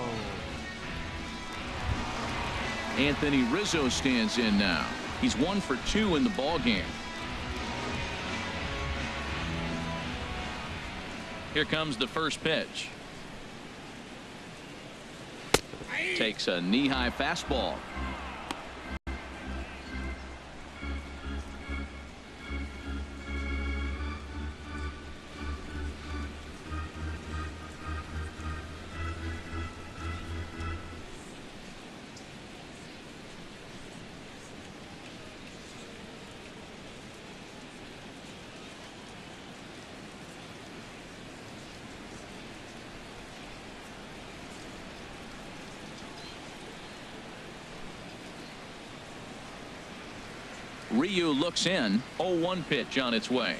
Anthony Rizzo stands in now. He's 1 for 2 in the ball game. Here comes the first pitch. Takes a knee-high fastball. Ryu looks in. 0-1 pitch on its way.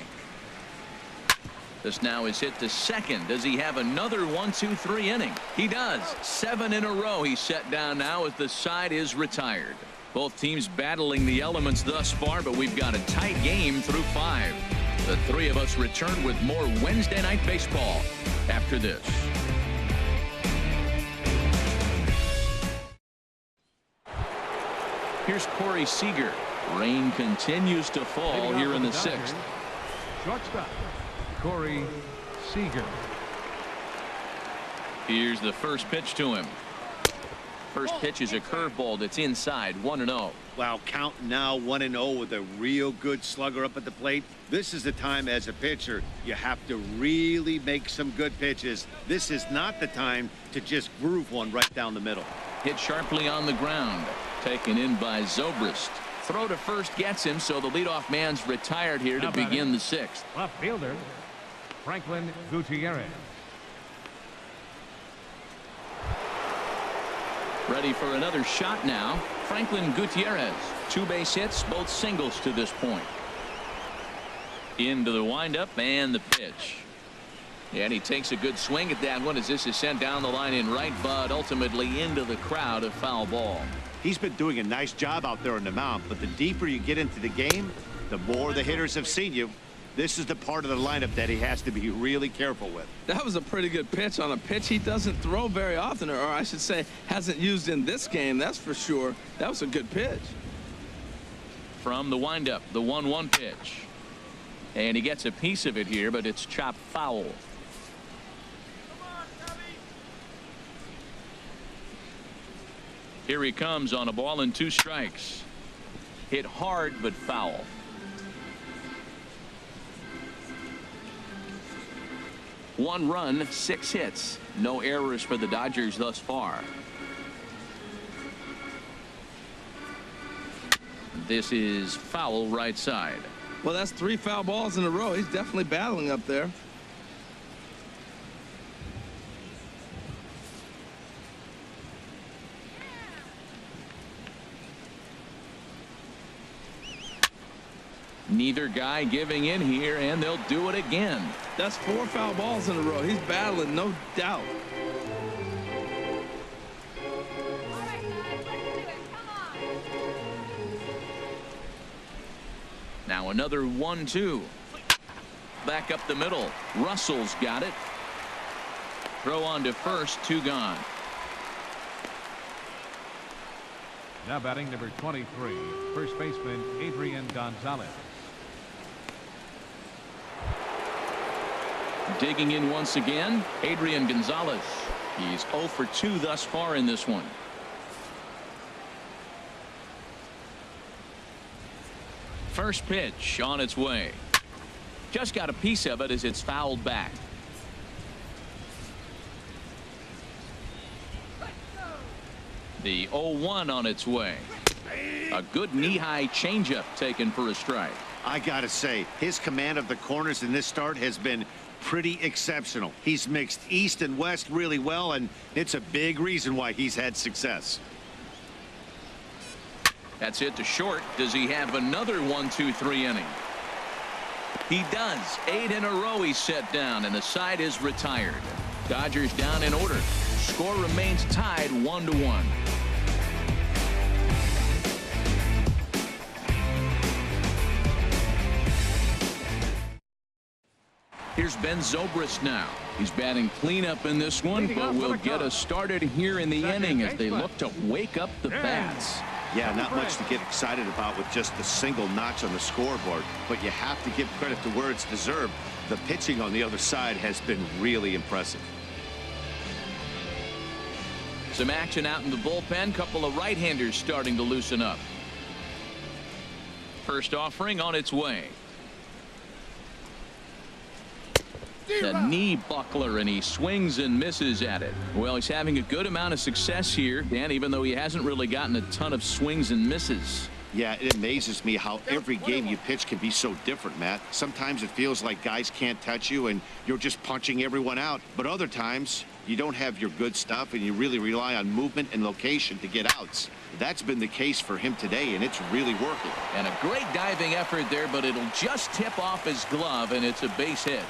This now is hit to second. Does he have another 1-2-3 inning? He does. 7 in a row he's set down now as the side is retired. Both teams battling the elements thus far, but we've got a tight game through 5. The three of us return with more Wednesday Night Baseball after this. Here's Corey Seager. Rain continues to fall here in the 6th. Shortstop, Corey Seager. Here's the first pitch to him. First pitch is a curveball that's inside. 1-0. Wow, count now 1-0 with a real good slugger up at the plate. This is the time as a pitcher you have to really make some good pitches. This is not the time to just groove one right down the middle. Hit sharply on the ground. Taken in by Zobrist. Throw to first gets him, so the leadoff man's retired here to begin the 6th. Left fielder, Franklin Gutierrez. Ready for another shot now. Franklin Gutierrez. 2 base hits, both singles to this point. Into the windup and the pitch. And he takes a good swing at that one as this is sent down the line in right, but ultimately into the crowd, a foul ball. He's been doing a nice job out there on the mound, but the deeper you get into the game, the more the hitters have seen you. This is the part of the lineup that he has to be really careful with. That was a pretty good pitch on a pitch he doesn't throw very often, or I should say hasn't used in this game, that's for sure. That was a good pitch. From the windup, the 1-1 pitch. And he gets a piece of it here, but it's chopped foul. Here he comes on a ball and 2 strikes. Hit hard but foul. One run, 6 hits. No errors for the Dodgers thus far. This is foul right side. Well, that's 3 foul balls in a row. He's definitely battling up there. Neither guy giving in here, and they'll do it again. That's 4 foul balls in a row. He's battling, no doubt. Now another 1-2. Back up the middle. Russell's got it. Throw on to first, 2 gone. Now batting number 23, first baseman Adrian Gonzalez. Digging in once again, Adrian Gonzalez. He's 0 for 2 thus far in this one. First pitch on its way. Just got a piece of it as it's fouled back. The 0-1 on its way. A good knee-high changeup taken for a strike. I gotta say, his command of the corners in this start has been pretty exceptional. He's mixed East and West really well, and it's a big reason why he's had success. That's hit to short. Does he have another 1-2-3 inning? He does. 8 in a row he's set down, and the side is retired. Dodgers down in order. Score remains tied 1-1. Here's Ben Zobrist now. He's batting cleanup in this one, but will get us started here in the inning as they look to wake up the bats. Yeah, not much to get excited about with just the single notch on the scoreboard, but you have to give credit to where it's deserved. The pitching on the other side has been really impressive. Some action out in the bullpen. Couple of right-handers starting to loosen up. First offering on its way. The knee buckler, and he swings and misses at it. Well, he's having a good amount of success here, Dan, even though he hasn't really gotten a ton of swings and misses. Yeah, it amazes me how every game you pitch can be so different, Matt. Sometimes it feels like guys can't touch you and you're just punching everyone out. But other times you don't have your good stuff and you really rely on movement and location to get outs. That's been the case for him today, and it's really working. And a great diving effort there, but it'll just tip off his glove, and it's a base hit.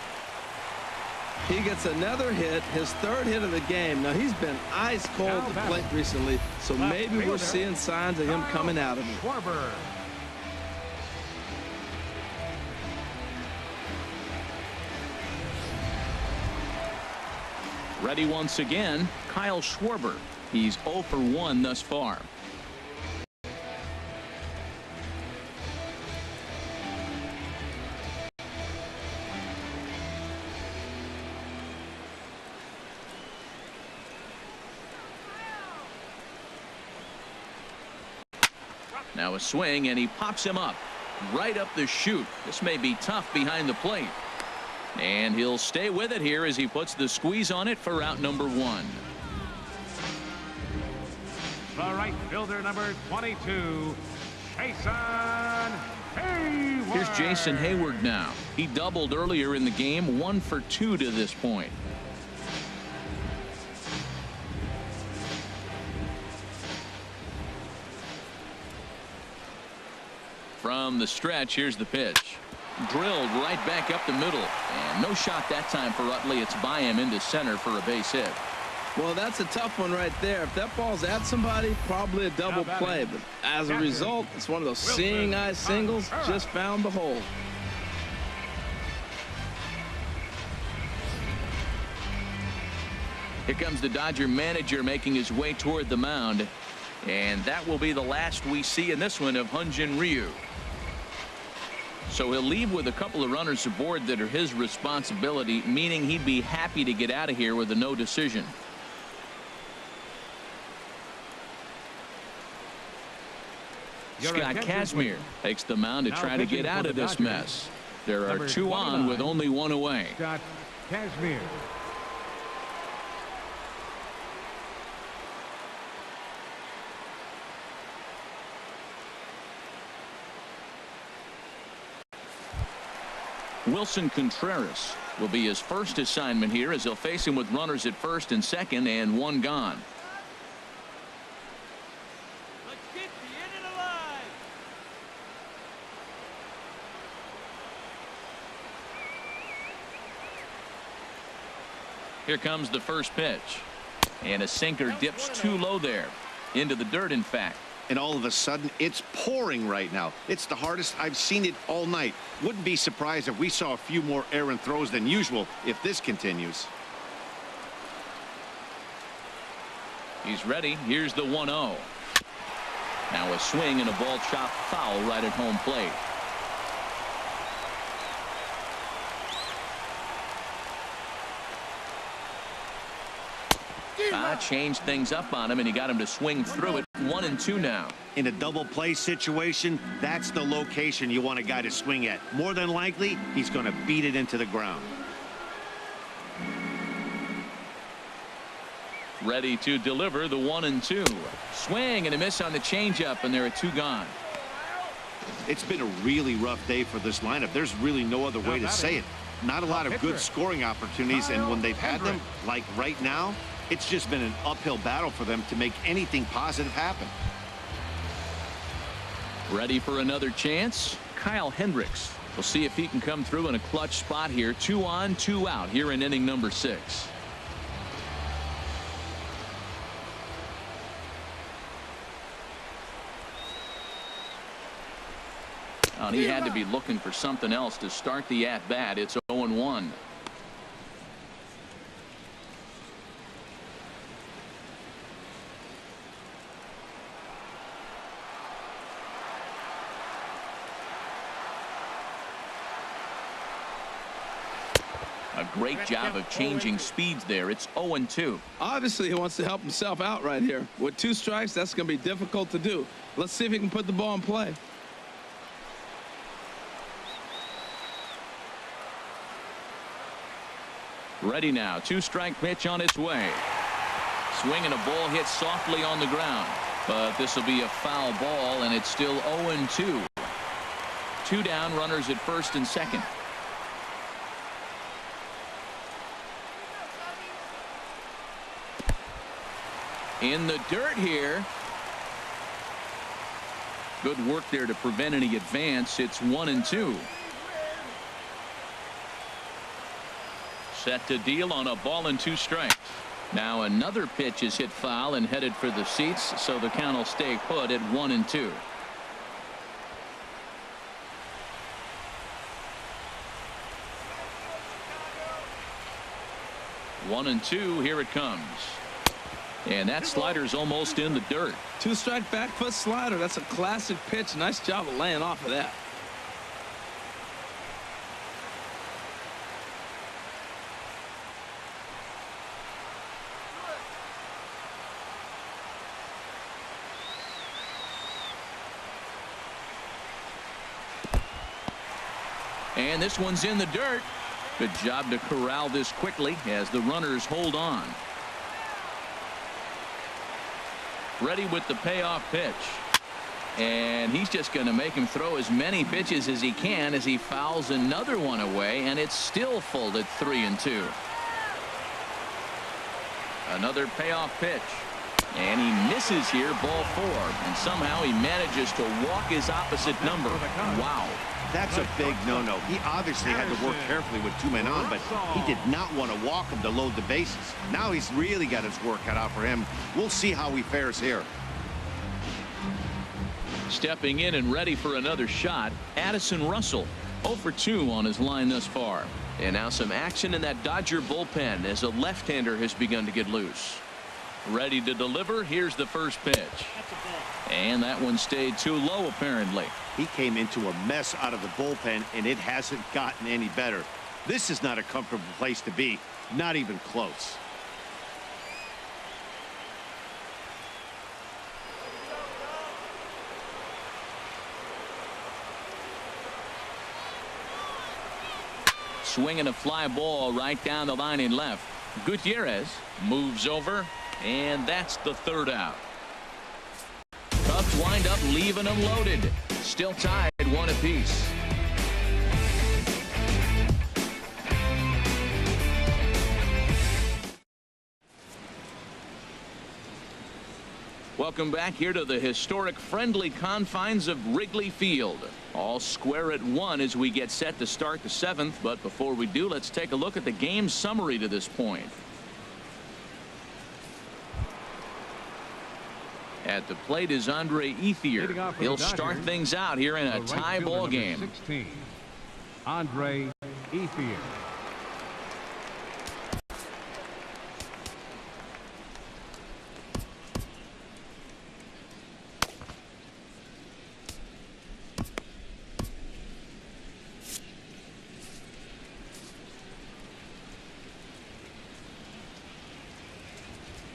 He gets another hit, his third hit of the game. Now, he's been ice cold at the plate recently, so maybe we're seeing signs of him coming out of it. Ready once again, Kyle Schwarber. He's 0 for 1 thus far. Now a swing, and he pops him up right up the chute. This may be tough behind the plate, and he'll stay with it here as he puts the squeeze on it for out number 1. The right fielder, number 22, Jason Hayward. Here's Jason Hayward now. He doubled earlier in the game, 1 for 2 to this point. From the stretch, here's the pitch. Drilled right back up the middle, and no shot that time for Utley. It's by him into center for a base hit. Well, that's a tough one right there. If that ball's at somebody, probably a double play. But as a result, it's one of those seeing eye singles. Just found the hole. Here comes the Dodger manager making his way toward the mound. And that will be the last we see in this one of Hyun-Jin Ryu. So he'll leave with a couple of runners aboard that are his responsibility, meaning he'd be happy to get out of here with a no decision. Scott Kazmir takes the mound to try to get out of this mess. There are 2 on with only 1 away. Scott Kazmir. Wilson Contreras will be his first assignment here as he'll face him with runners at first and second and 1 gone. Let's get the inning alive. Here comes the first pitch, and a sinker dips too low there into the dirt, in fact. And all of a sudden, it's pouring right now. It's the hardest I've seen it all night. Wouldn't be surprised if we saw a few more errant throws than usual if this continues. He's ready. Here's the 1-0. Now a swing and a ball chopped foul right at home plate. Changed things up on him, and he got him to swing through it. 1-2 now. In a double play situation, that's the location you want a guy to swing at. More than likely, he's going to beat it into the ground. Ready to deliver the 1-2. Swing and a miss on the changeup, and there are 2 gone. It's been a really rough day for this lineup. There's really no other way to say it. not a lot of good scoring opportunities, and when they've had them, like right now, it's just been an uphill battle for them to make anything positive happen. Ready for another chance? Kyle Hendricks. We'll see if he can come through in a clutch spot here. 2 on, 2 out here in inning number 6. And he had to be looking for something else to start the at-bat. It's 0-1. A great job of changing speeds there. It's 0-2. Obviously, he wants to help himself out right here. With 2 strikes, that's going to be difficult to do. Let's see if he can put the ball in play. Ready now. 2-strike pitch on its way. Swing and a ball hit softly on the ground. But this will be a foul ball, and it's still 0-2. 2 down, runners at first and second. In the dirt here. Good work there to prevent any advance. It's 1-2. Set to deal on a ball and 2 strikes. Now another pitch is hit foul and headed for the seats, so the count will stay put at 1-2. One and two. Here it comes. And that slider's almost in the dirt. 2-strike back foot slider. That's a classic pitch. Nice job of laying off of that. And this one's in the dirt. Good job to corral this quickly as the runners hold on. Ready with the payoff pitch. And he's just going to make him throw as many pitches as he can as he fouls another one away, and it's still full at 3-2. Another payoff pitch. And he misses here, ball 4. And somehow he manages to walk his opposite number. Wow. That's a big no-no. He obviously had to work carefully with 2 men on, but he did not want to walk him to load the bases. Now he's really got his work cut out for him. We'll see how he fares here. Stepping in and ready for another shot, Addison Russell. 0 for 2 on his line thus far. And now some action in that Dodger bullpen as a left-hander has begun to get loose. Ready to deliver. Here's the first pitch. And that one stayed too low, apparently. He came into a mess out of the bullpen, and it hasn't gotten any better. This is not a comfortable place to be, not even close. Swinging a fly ball right down the line in left. Gutierrez moves over, and that's the 3rd out. Cubs wind up leaving them loaded. Still tied 1 apiece. Welcome back here to the historic friendly confines of Wrigley Field. All square at 1 as we get set to start the 7th. But before we do, let's take a look at the game summary to this point. At the plate is Andre Ethier. He'll start things out here in a tie ball game. 16, Andre Ethier.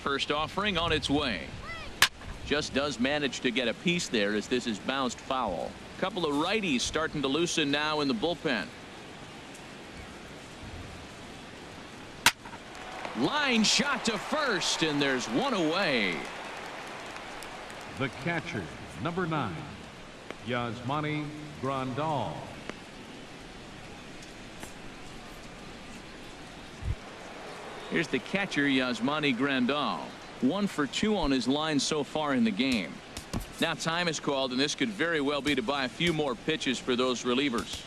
First offering on its way. Just does manage to get a piece there as this is bounced foul. Couple of righties starting to loosen now in the bullpen. Line shot to first, and there's one away. The catcher, number 9, Yasmani Grandal. Here's the catcher, Yasmani Grandal. 1 for 2 on his line so far in the game. Now time is called, and this could very well be to buy a few more pitches for those relievers.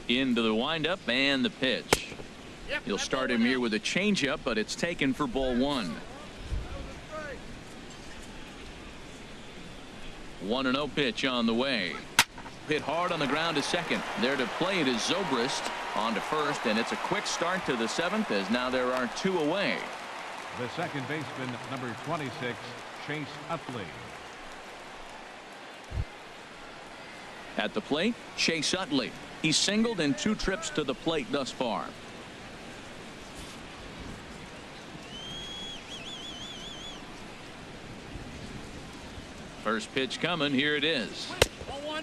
Into the windup and the pitch. He'll start him here with a changeup, but it's taken for ball 1. 1-0 pitch on the way. Hit hard on the ground to second. There to play it is Zobrist. On to first, and it's a quick start to the 7th, as now there are 2 away. The second baseman, number 26, Chase Utley. At the plate, Chase Utley. He's singled in 2 trips to the plate thus far. First pitch coming. Here it is.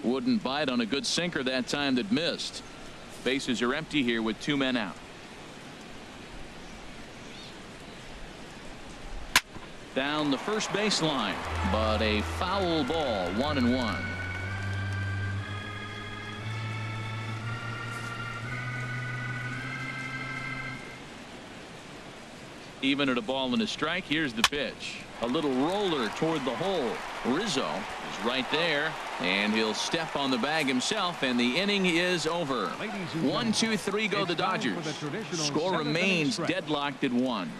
Wouldn't bite on a good sinker that time that missed. Bases are empty here with 2 men out. Down the first baseline, but a foul ball. 1-1. Even at a ball and a strike. Here's the pitch. A little roller toward the hole. Rizzo is right there, and he'll step on the bag himself, and the inning is over. 1, 2, 3 go the Dodgers. Score remains deadlocked at 1.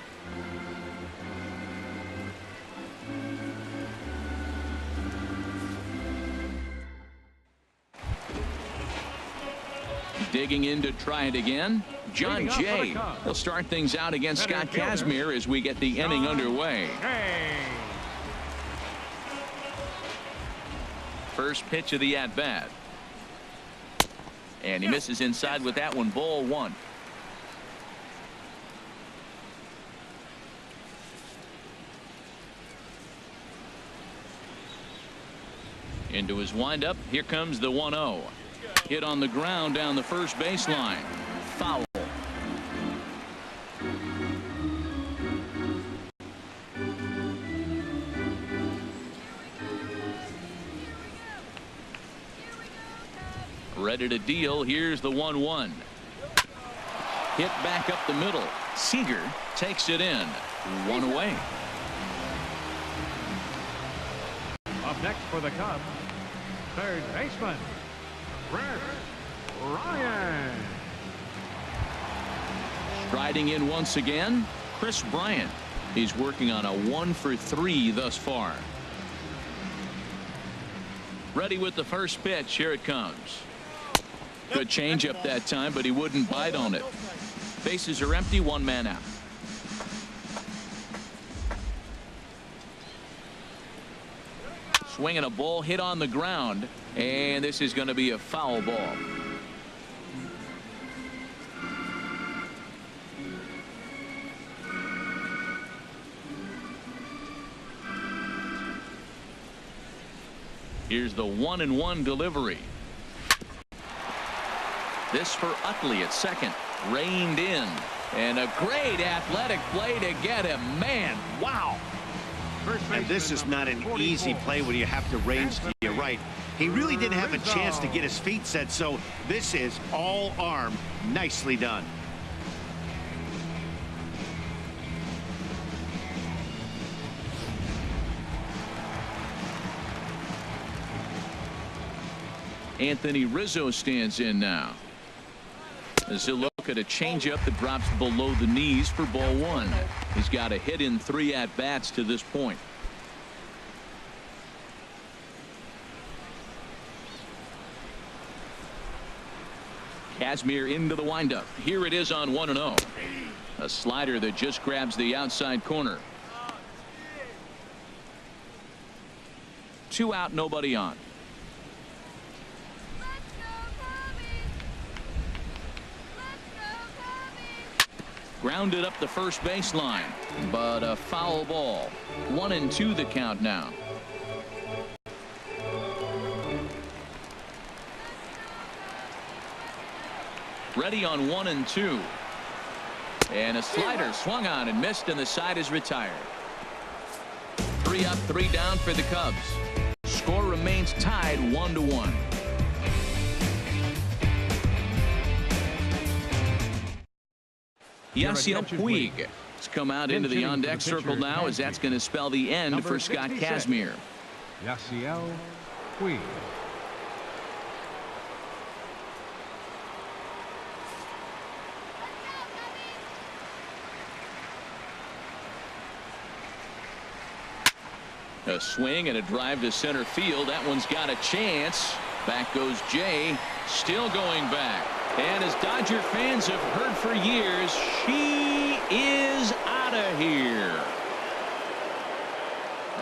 Digging in to try it again, John Jay. He'll start things out against Scott Kazmir as we get the inning underway. First pitch of the at-bat. And he misses inside with that one. Ball 1. Into his windup. Here comes the 1-0. Hit on the ground down the first baseline. Foul. Ready to deal. Here's the 1-1. Hit back up the middle. Seager takes it in. 1 away. Up next for the Cubs, third baseman, Chris Bryant. Striding in once again, Chris Bryant. He's working on a 1 for 3 thus far. Ready with the first pitch. Here it comes. Good changeup that time, but he wouldn't bite on it. Bases are empty. 1 man out. Swinging a ball hit on the ground, and this is going to be a foul ball. Here's the 1-1 delivery. This for Utley at second. Reined in, and a great athletic play to get him. Man, wow. And this is not an easy play when you have to range to your right. He really didn't have a chance to get his feet set, so this is all arm. Nicely done. Anthony Rizzo stands in now, as he'll look at a changeup that drops below the knees for ball 1. He's got a hit in 3 at-bats to this point. Kazmir into the windup. Here it is on 1-0. A slider that just grabs the outside corner. 2 out, nobody on. Grounded up the first baseline, but a foul ball. 1-2 the count now. Ready on 1-2. And a slider swung on and missed, and the side is retired. 3 up, 3 down for the Cubs. Score remains tied 1-1. Yasiel Puig has come out into the on-deck circle now, as that's going to spell the end for Scott Kazmir. Yasiel Puig. A swing and a drive to center field. That one's got a chance. Back goes Jay, still going back. And as Dodger fans have heard for years, she is out of here.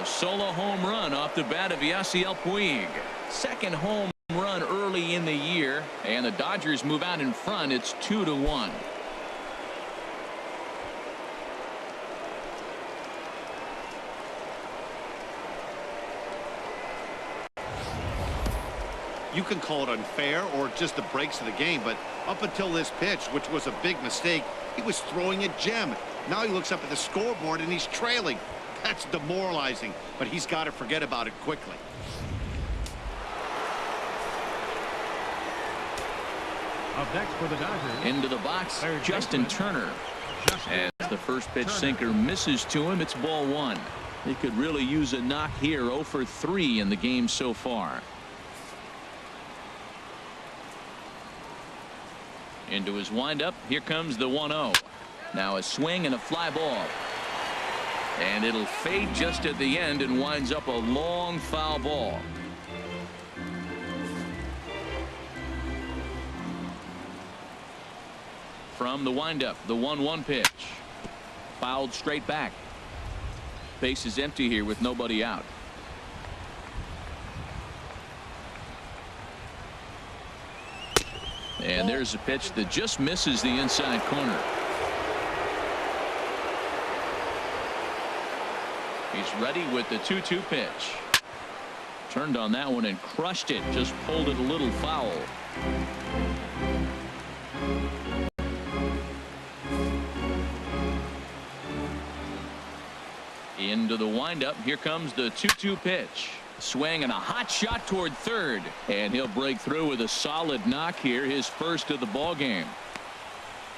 A solo home run off the bat of Yasiel Puig. Second home run early in the year, and the Dodgers move out in front. It's 2-1. You can call it unfair or just the breaks of the game, but up until this pitch, which was a big mistake, he was throwing a gem. Now he looks up at the scoreboard and he's trailing. That's demoralizing, but he's got to forget about it quickly. Up next for the Dodgers. Into the box, Justin Turner. As the first pitch sinker misses to him, it's ball 1. He could really use a knock here. 0 for 3 in the game so far. Into his windup. Here comes the 1-0. Now a swing and a fly ball. And it'll fade just at the end and winds up a long foul ball. From the windup, the 1-1 pitch. Fouled straight back. Base is empty here with nobody out. And there's a pitch that just misses the inside corner. He's ready with the 2-2 pitch. Turned on that one and crushed it. Just pulled it a little foul. Into the windup. Here comes the 2-2 pitch. Swing and a hot shot toward third, and he'll break through with a solid knock here, his first of the ball game.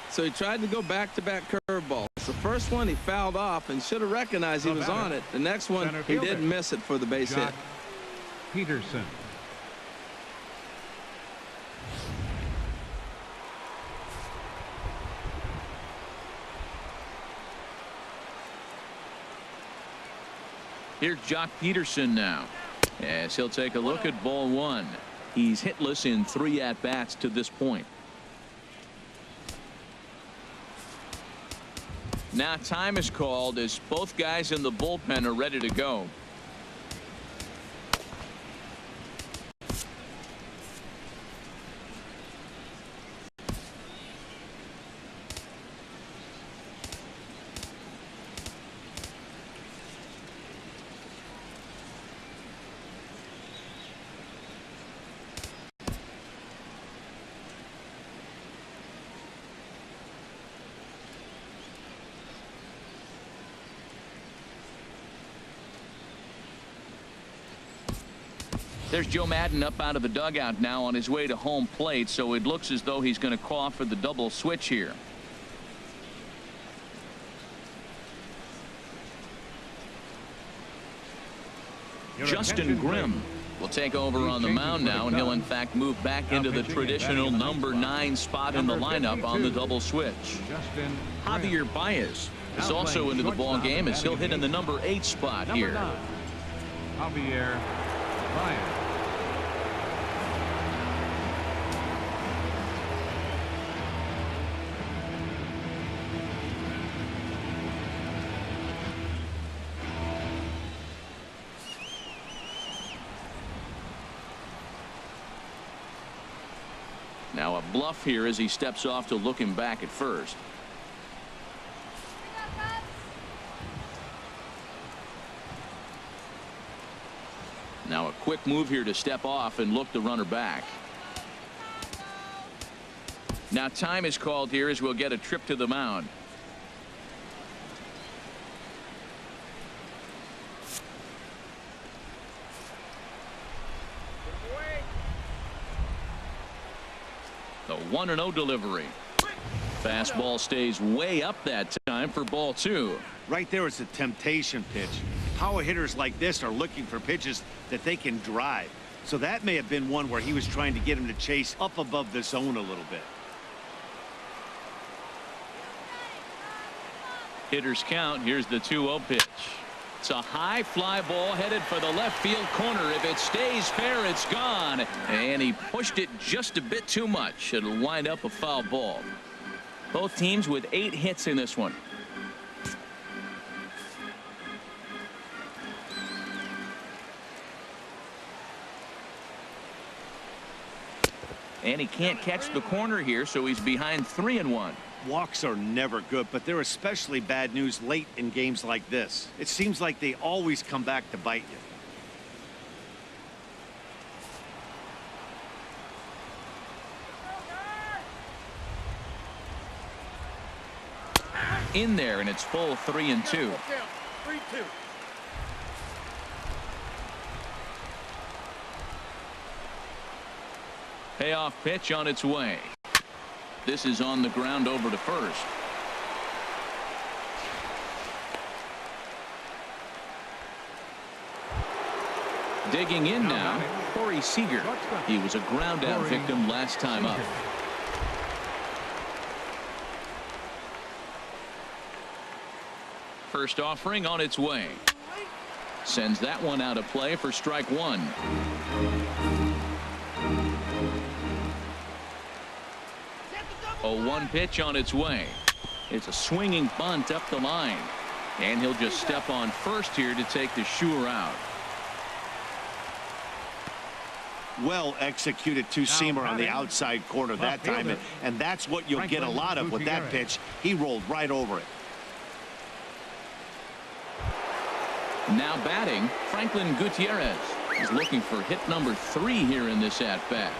So he tried to go back-to-back curveballs. The first one he fouled off and should have recognized he was on it. The next one he didn't miss it for the base hit. Peterson. Here's Jock Peterson now, as he'll take a look at ball 1. He's hitless in 3 at-bats to this point. Now time is called as both guys in the bullpen are ready to go. There's Joe Madden up out of the dugout now on his way to home plate, so it looks as though he's going to call for the double switch here. Justin Grimm will take over on the mound now, and he'll in fact move back into the traditional number 9 spot in the lineup on the double switch. Javier Baez is also into the ball game, as he'll hit in the number 8 spot here. Javier Baez. Now a bluff here as he steps off to look him back at first. Now a quick move here to step off and look the runner back. Now time is called here as we'll get a trip to the mound. The 1-0 delivery. Fastball stays way up that time for ball 2. Right there is a temptation pitch. Power hitters like this are looking for pitches that they can drive. So that may have been one where he was trying to get him to chase up above the zone a little bit. Hitters count. Here's the 2-0 pitch. It's a high fly ball headed for the left field corner. If it stays fair, it's gone. And he pushed it just a bit too much. It'll wind up a foul ball. Both teams with 8 hits in this one. And he can't catch the corner here, so he's behind 3-1. Walks are never good, but they're especially bad news late in games like this. It seems like they always come back to bite you. In there, and it's full 3-2. 3-2. Payoff pitch on its way. This is on the ground over to first. Digging in now, Corey Seager. He was a ground out victim last time up. First offering on its way. Sends that one out of play for strike 1. A 1 pitch on its way. It's a swinging bunt up the line. And he'll just step on first here to take the shooter out. Well executed two-seamer on the outside corner that time. And that's what you'll get a lot of with that pitch. He rolled right over it. Now batting, Franklin Gutierrez. He's looking for hit number 3 here in this at-bat.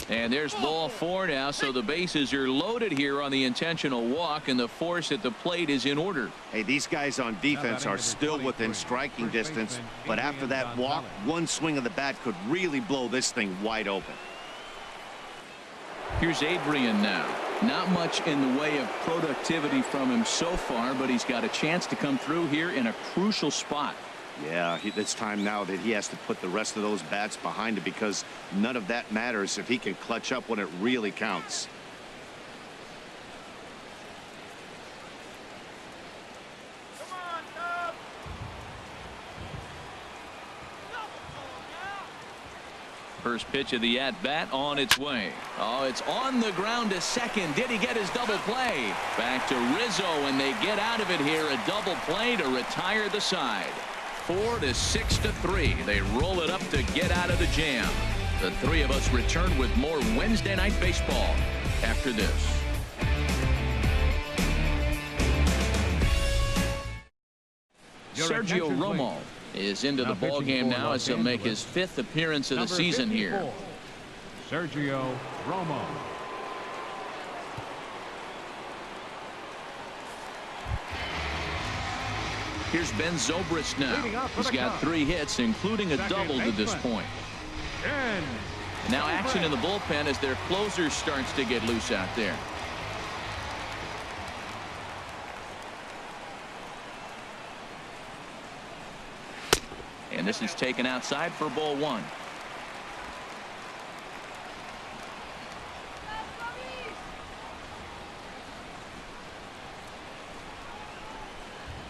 And there's ball 4 now, so the bases are loaded here on the intentional walk, and the force at the plate is in order. Hey, these guys on defense are still within striking distance, but after that walk, one swing of the bat could really blow this thing wide open. Here's Adrian now. Not much in the way of productivity from him so far, but he's got a chance to come through here in a crucial spot. Yeah, it's time now that he has to put the rest of those bats behind him, because none of that matters if he can clutch up when it really counts. Come on, Dub. First pitch of the at-bat on its way. Oh, it's on the ground to second. Did he get his double play? Back to Rizzo, and they get out of it here. A double play to retire the side. 4 to 6 to 3. They roll it up to get out of the jam. The three of us return with more Wednesday Night Baseball after this. Sergio Romo is into the ball game now as he'll make his 5th appearance of the season here. Sergio Romo. Here's Ben Zobrist now. He's got 3 hits, including a double to this point. Now action in the bullpen as their closer starts to get loose out there. And this is taken outside for ball 1.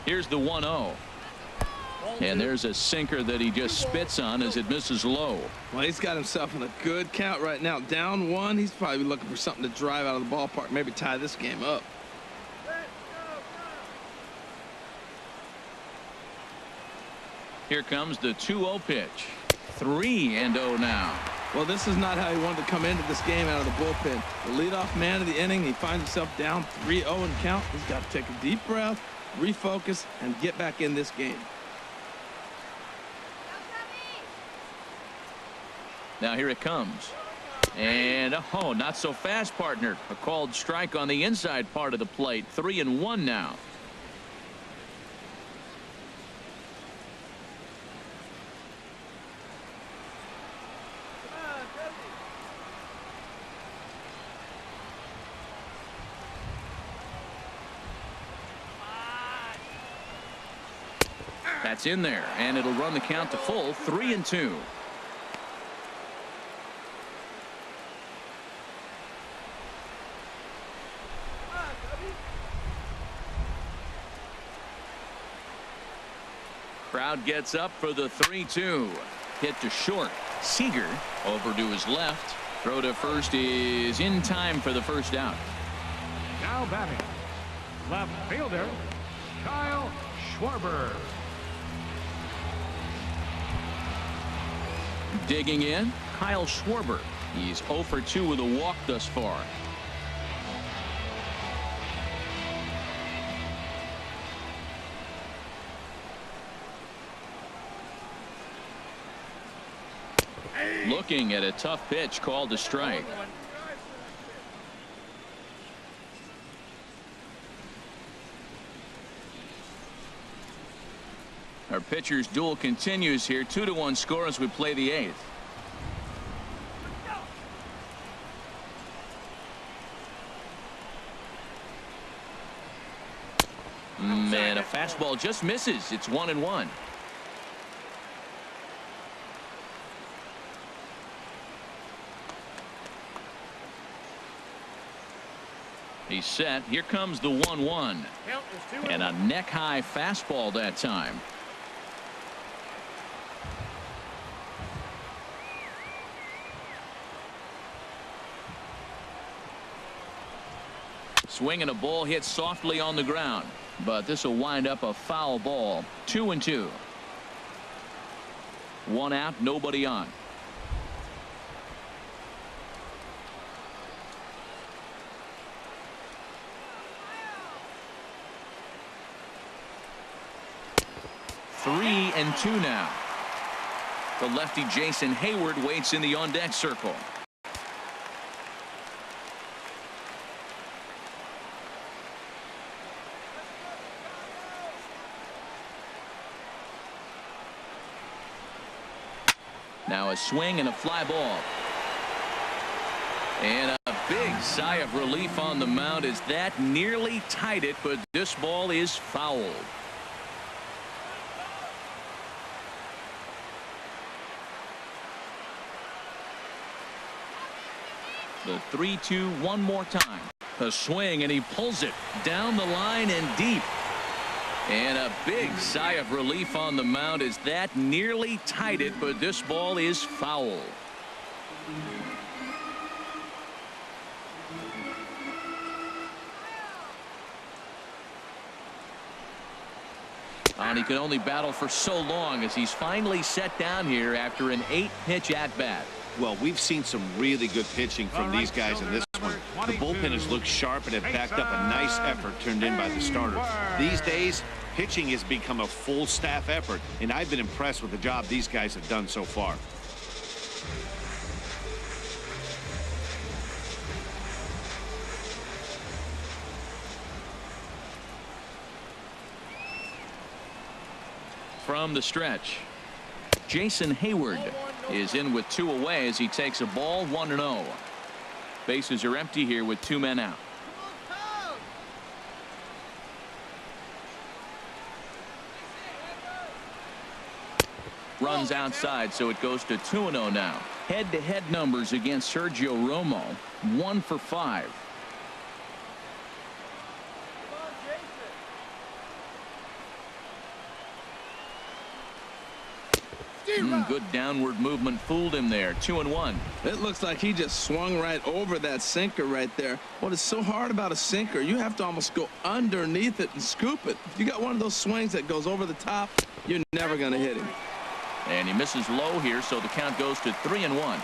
Here's the 1-0. And there's a sinker that he just spits on as it misses low. Well, he's got himself in a good count right now. Down 1. He's probably looking for something to drive out of the ballpark, maybe tie this game up. Here comes the 2-0 pitch. 3-0 now. Well, this is not how he wanted to come into this game out of the bullpen. The leadoff man of the inning, he finds himself down 3-0 and count. He's got to take a deep breath, refocus, and get back in this game. Now here it comes. And, oh, not so fast, partner. A called strike on the inside part of the plate. 3-1 now. That's in there, and it'll run the count to full. 3-2. Crowd gets up for the 3-2. Hit to short. Seager over to his left. Throw to first is in time for the first out. Now batting, left fielder, Kyle Schwarber. Digging in, Kyle Schwarber. He's 0 for 2 with a walk thus far. Looking at a tough pitch called a strike. Our pitcher's duel continues here. 2-1 score as we play the 8th. Man, a fastball just misses. It's 1-1. He's set. Here comes the 1-1. And a neck-high fastball that time. Swinging a ball hit softly on the ground, but this will wind up a foul ball. 2-2. 1 out, nobody on. Three and 2 now. The lefty Jason Hayward waits in the on-deck circle. Now a swing and a fly ball. And a big sigh of relief on the mound as that nearly tied it, but this ball is fouled. The 3-2 one more time. A swing and he pulls it down the line and deep. And a big sigh of relief on the mound as that nearly tied it, but this ball is foul. And he can only battle for so long as he's finally set down here after an 8-pitch at-bat. Well, we've seen some really good pitching from these guys in this one. The bullpen has looked sharp and have backed up a nice effort turned in by the starters. These days, pitching has become a full staff effort, and I've been impressed with the job these guys have done so far. From the stretch, Jason Hayward is in with 2 away as he takes a ball 1-0. Bases are empty here with 2 men out. Runs outside, so it goes to 2-0 now. Head-to-head numbers against Sergio Romo, 1 for 5. Good downward movement fooled him there. 2-1. It looks like he just swung right over that sinker right there. What is so hard about a sinker, you have to almost go underneath it and scoop it. If you got one of those swings that goes over the top, you're never going to hit him. And he misses low here, so the count goes to 3-1.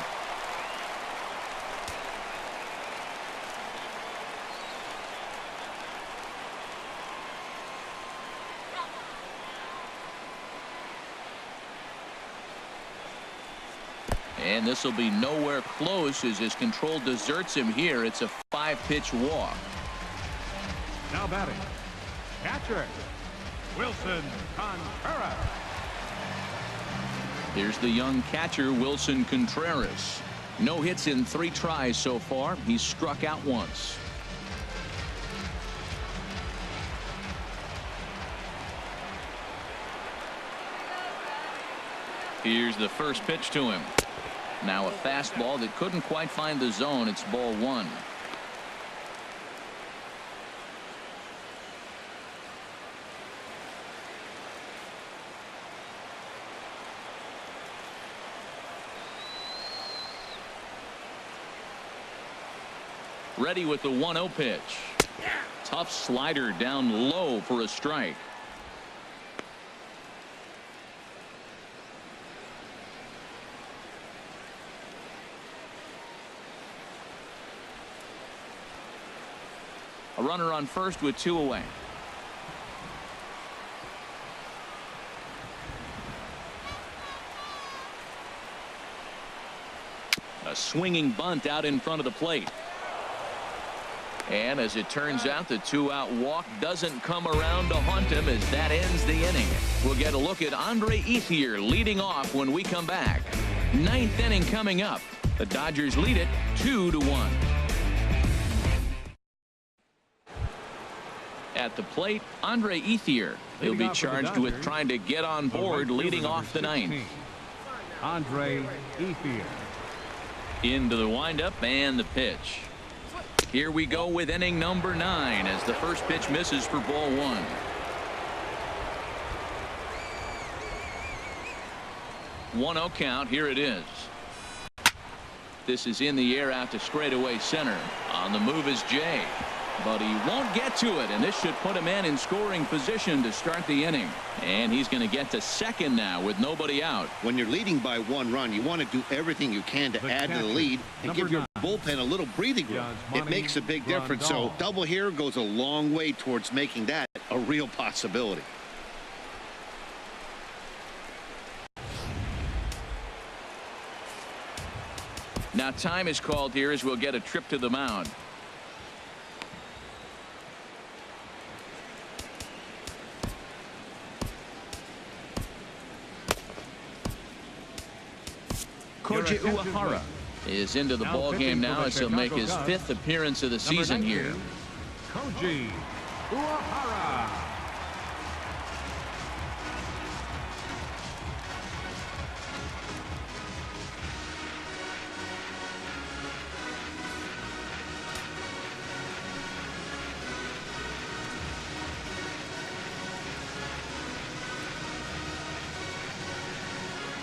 And this will be nowhere close as his control deserts him here. It's a 5-pitch walk. Now batting, catcher, Wilson Contreras. Here's the young catcher, Wilson Contreras. No hits in 3 tries so far. He's struck out once. Here's the first pitch to him. Now a fastball that couldn't quite find the zone. It's ball 1. Ready with the 1-0 pitch. Tough slider down low for a strike. A runner on first with 2 away. A swinging bunt out in front of the plate. And as it turns out, the 2-out walk doesn't come around to haunt him as that ends the inning. We'll get a look at Andre Ethier leading off when we come back. 9th inning coming up. The Dodgers lead it 2-1. At the plate, Andre Ethier. He'll be charged with trying to get on board leading off the 9th. Andre Ethier. Into the windup and the pitch. Here we go with inning number 9 as the first pitch misses for ball 1. One 0 count. Here it is. This is in the air out to straightaway center. On the move is Jay, but he won't get to it, and this should put a man in scoring position to start the inning. And he's going to get to second now with nobody out. When you're leading by 1 run, you want to do everything you can to add to the lead and give your bullpen a little breathing room. It makes a big difference. So double here goes a long way towards making that a real possibility. Now time is called here as we'll get a trip to the mound. Koji Uehara is into the ball game now as he'll make his 5th appearance of the season here. Koji Uehara.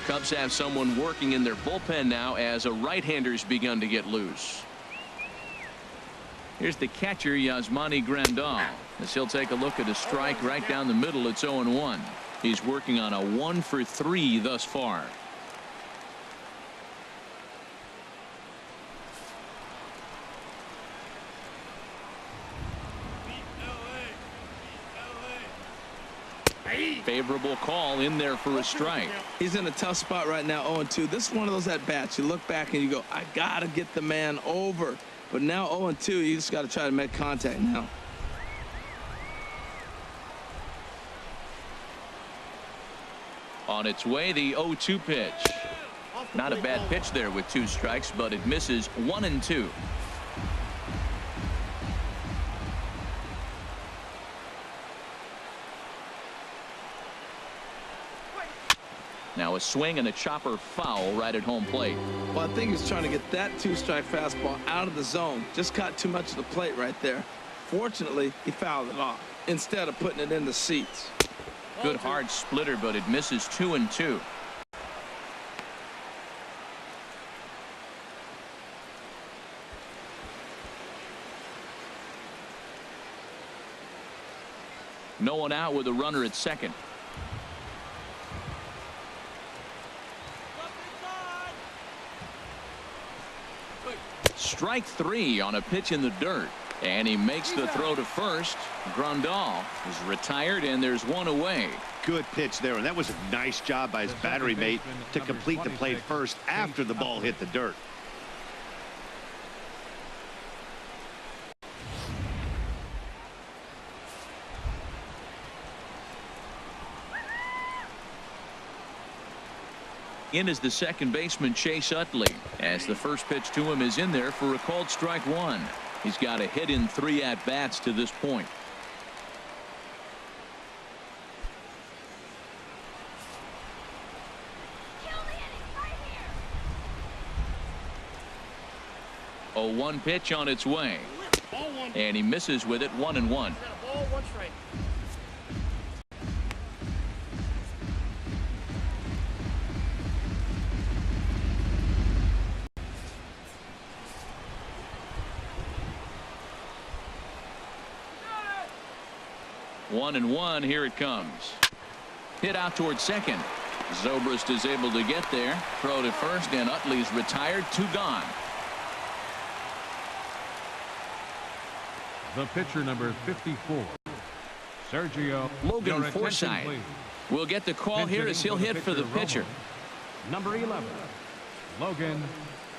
Cubs have someone working in their bullpen now as a right-hander's begun to get loose. Here's the catcher, Yasmani Grandal, as he'll take a look at a strike right down the middle. It's 0-1. He's working on a 1 for 3 thus far. Favorable call in there for a strike. He's in a tough spot right now, 0-2. This is one of those at-bats. You look back and you go, I got to get the man over. But now 0-2, you just got to try to make contact now. On its way, the 0-2 pitch. Not a bad pitch there with 2 strikes, but it misses 1-2. Now a swing and a chopper foul right at home plate. Well, I think he's trying to get that 2-strike fastball out of the zone. Just caught too much of the plate right there. Fortunately, he fouled it off instead of putting it in the seats. Good hard splitter, but it misses 2-2. No one out with a runner at second. Strike 3 on a pitch in the dirt. And he makes the throw to first. Grandal is retired, and there's one away. Good pitch there, and that was a nice job by his battery mate to complete the play first after the ball hit the dirt. In is the second baseman, Chase Utley, as the first pitch to him is in there for a called strike one. He's got a hit in 3 at-bats to this point. A 1 pitch on its way. And he misses with it, 1-1. One and one. Here it comes. Hit out towards second. Zobrist is able to get there. Throw to first, and Utley's retired. 2 gone. The pitcher, number 54, Sergio. Logan Forsythe will get the call here as he'll hit for the pitcher. Number 11, Logan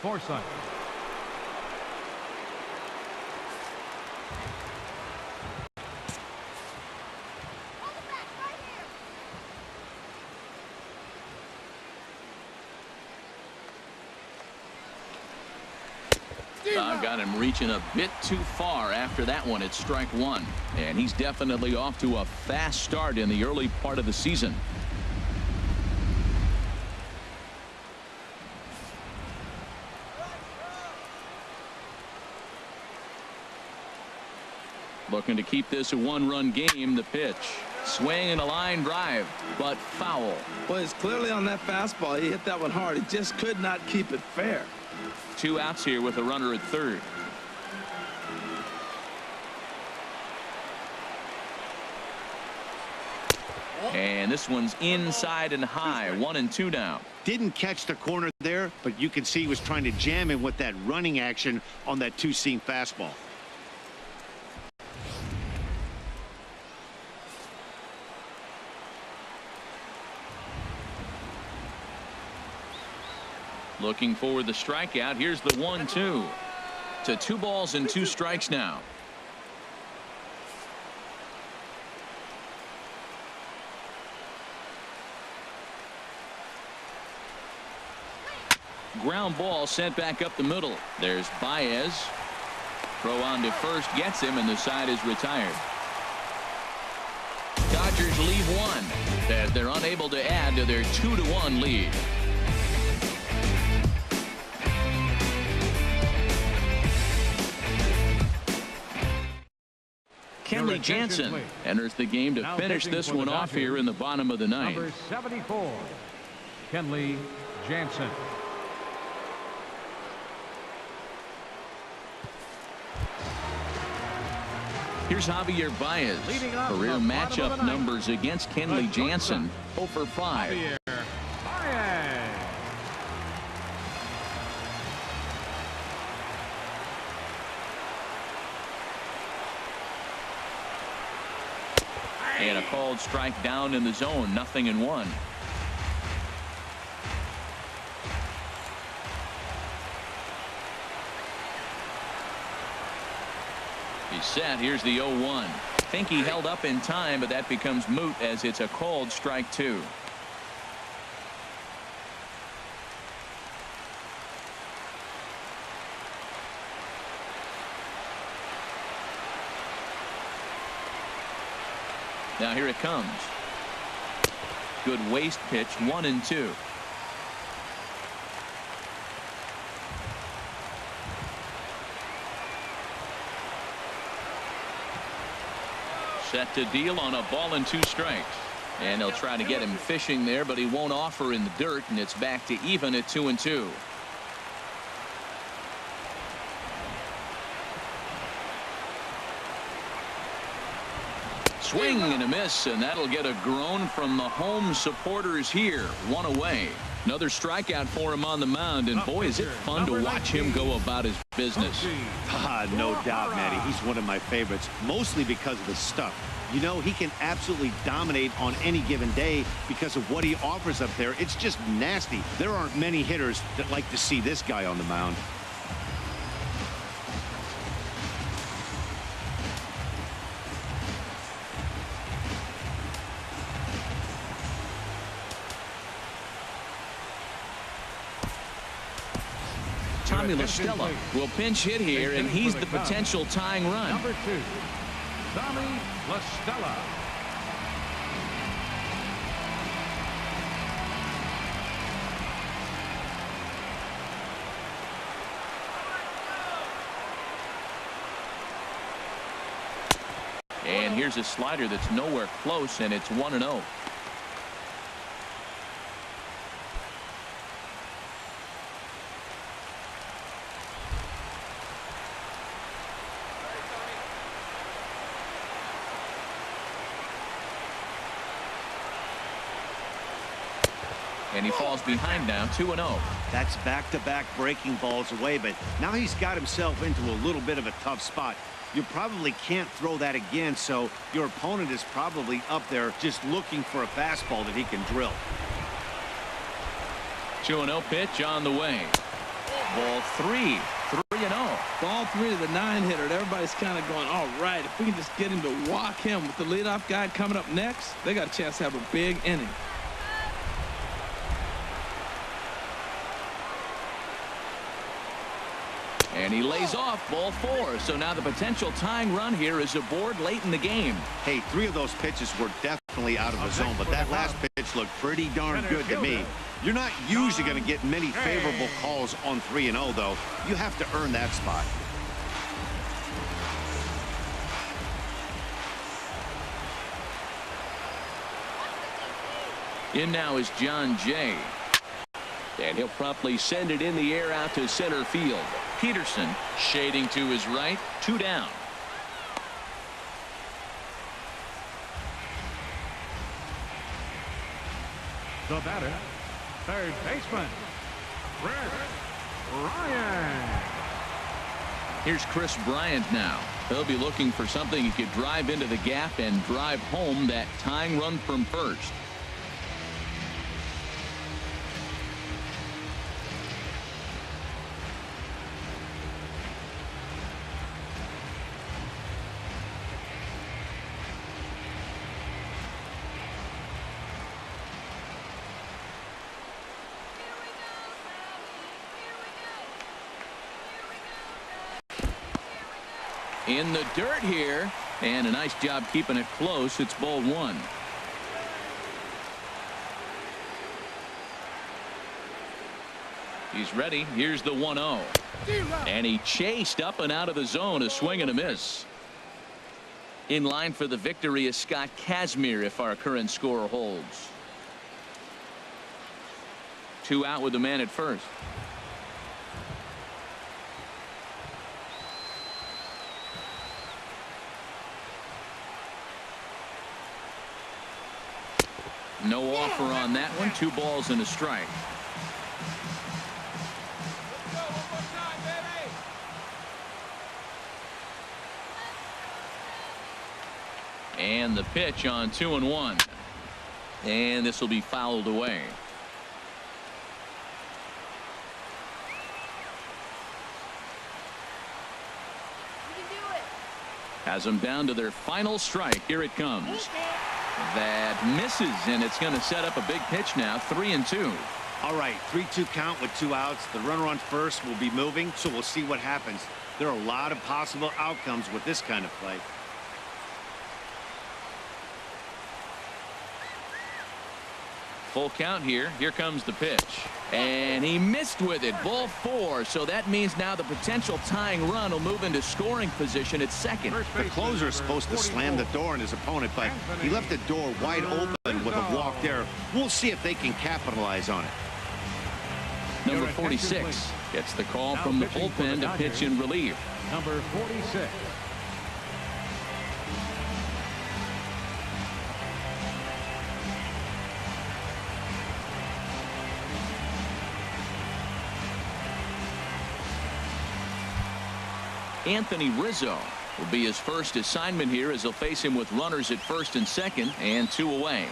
Forsythe. Got him reaching a bit too far after that one. It's strike one, and he's definitely off to a fast start in the early part of the season. Looking to keep this a 1-run game. The pitch, swing and a line drive, but foul. Well, it's clearly on that fastball. He hit that one hard. He just could not keep it fair. 2 outs here with a runner at third. And this one's inside and high. 1-2 now. Didn't catch the corner there, but you can see he was trying to jam him with that running action on that 2-seam fastball. Looking for the strikeout. Here's the 1-2 to 2 balls and 2 strikes now. Ground ball sent back up the middle. There's Baez. Throw on to first, gets him, and the side is retired. Dodgers leave 1 as they're unable to add to their 2-1 lead. Kenley Jansen enters the game to finish this one off here in the bottom of the 9th. Number 74, Kenley Jansen. Here's Javier Baez. Career matchup numbers against Kenley Jansen. 0 for 5. Javier Baez. And a called strike down in the zone. 0-1. He's set. Here's the 0-1. Think he held up in time, but that becomes moot as it's a called strike 2. Now here it comes. Good waist pitch. 1-2. Set to deal on a ball and 2 strikes. And they'll try to get him fishing there, but he won't offer in the dirt, and it's back to even at 2-2. Swing and a miss, and that'll get a groan from the home supporters here. 1 away. Another strikeout for him on the mound, and boy, is it fun to watch him go about his business. No doubt, Manny. He's one of my favorites, mostly because of his stuff. You know, he can absolutely dominate on any given day because of what he offers up there. It's just nasty. There aren't many hitters that like to see this guy on the mound. Tommy La Stella will pinch hit here, and he's the potential tying run. Number 2, Tommy La Stella. And here's a slider that's nowhere close, and it's 1-0. And he falls behind now, 2-0. That's back-to-back breaking balls away, but now he's got himself into a little bit of a tough spot. You probably can't throw that again, so your opponent is probably up there just looking for a fastball that he can drill. 2-0 pitch on the way. Ball 3, 3-0. Ball 3 to the 9-hitter. Everybody's kind of going, all right, if we can just get him to walk him with the leadoff guy coming up next, they got a chance to have a big inning. And he lays off, ball 4. So now the potential tying run here is aboard late in the game. Hey, 3 of those pitches were definitely out of the zone, but that last pitch looked pretty darn good to me. You're not usually going to get many favorable calls on 3-0, though. You have to earn that spot. In now is John Jay. And he'll promptly send it in the air out to center field. Peterson shading to his right, 2 down. The batter, third baseman, Chris Bryant. Here's Chris Bryant now. He'll be looking for something he could drive into the gap and drive home that tying run from first. In the dirt here, and a nice job keeping it close. It's ball 1. He's ready. Here's the 1-0. And he chased up and out of the zone, a swing and a miss. In line for the victory is Scott Kazmir if our current score holds. 2 out with the man at first. No offer on that one. 2 balls and a strike. Let's go one more time, baby. And the pitch on 2-1. And this will be fouled away. You can do it. Has them down to their final strike. Here it comes. That misses, and it's going to set up a big pitch now. 3-2. All right, 3-2 count with 2 outs. The runner on first will be moving, so we'll see what happens. There are a lot of possible outcomes with this kind of play. Full count here. Here comes the pitch. And he missed with it. Ball 4. So that means now the potential tying run will move into scoring position at second. The closer is supposed to slam the door on his opponent, but he left the door wide open with a walk there. We'll see if they can capitalize on it. Number 46 gets the call from the bullpen to pitch in relief. Number 46. Anthony Rizzo will be his first assignment here as he'll face him with runners at first and second and 2 away.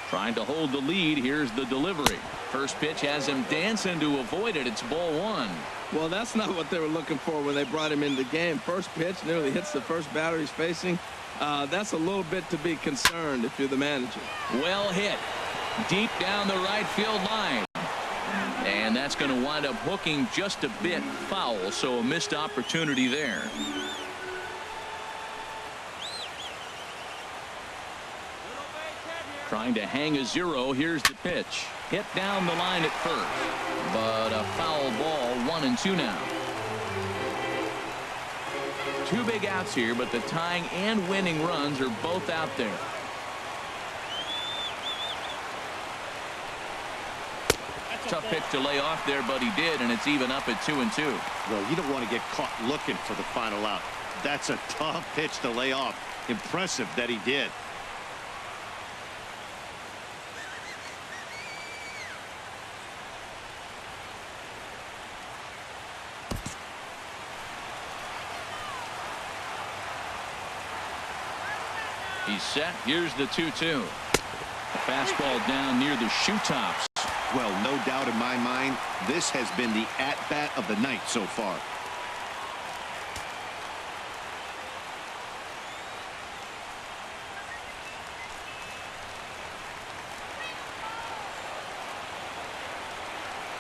Trying to hold the lead. Here's the delivery. First pitch has him dancing to avoid it. It's ball 1. Well, that's not what they were looking for when they brought him into the game. First pitch nearly hits the first batter he's facing. That's a little bit to be concerned if you're the manager. Well hit. Deep down the right field line. And that's going to wind up hooking just a bit foul, so a missed opportunity there. Trying to hang a 0. Here's the pitch. Hit down the line at first. But a foul ball. 1-2 now. 2 big outs here, but the tying and winning runs are both out there. Tough pitch to lay off there, but he did, and it's even up at 2-2. Well, you don't want to get caught looking for the final out. That's a tough pitch to lay off. Impressive that he did. He's set. Here's the 2-2. Fastball down near the shoe tops. Well, no doubt in my mind, this has been the at-bat of the night so far.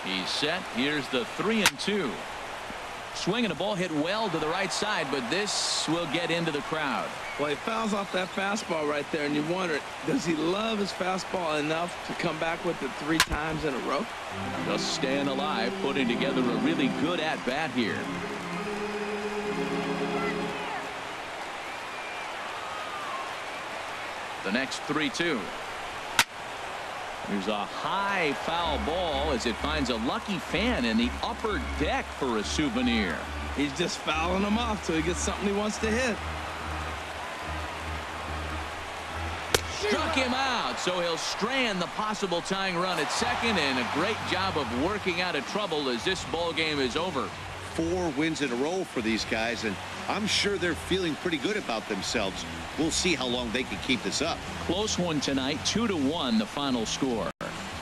He's set. Here's the 3-2. Swinging a ball hit well to the right side, but this will get into the crowd. Well, he fouls off that fastball right there, and you wonder, does he love his fastball enough to come back with it 3 times in a row? Just staying alive, putting together a really good at-bat here. The next 3-2. There's a high foul ball as it finds a lucky fan in the upper deck for a souvenir. He's just fouling them off till he gets something he wants to hit. Struck him out, so he'll strand the possible tying run at second, and a great job of working out of trouble as this ball game is over. 4 wins in a row for these guys, and I'm sure they're feeling pretty good about themselves. We'll see how long they can keep this up. Close one tonight, 2-1 the final score.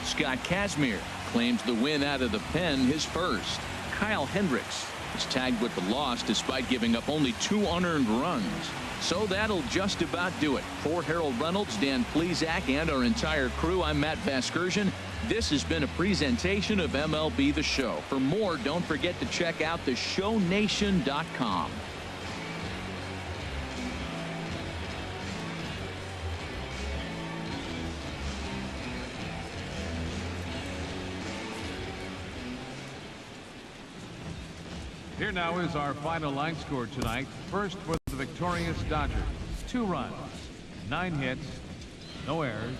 Scott Kazmir claims the win out of the pen, his first. Kyle Hendricks is tagged with the loss despite giving up only 2 unearned runs. So that'll just about do it. For Harold Reynolds, Dan Plesac, and our entire crew, I'm Matt Vasgersian. This has been a presentation of MLB The Show. For more, don't forget to check out theshownation.com. Here now is our final line score tonight. First for the victorious Dodgers, 2 runs, 9 hits, no errors.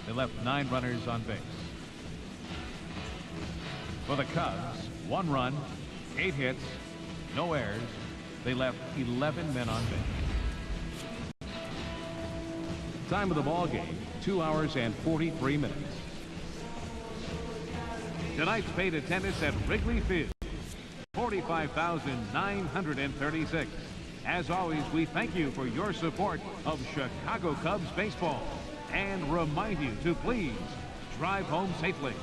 They left 9 runners on base. For the Cubs, 1 run, 8 hits, no errors. They left 11 men on base. Time of the ball game, 2 hours and 43 minutes. Tonight's paid attendance at Wrigley Field, 45,936. As always, we thank you for your support of Chicago Cubs baseball and remind you to please drive home safely.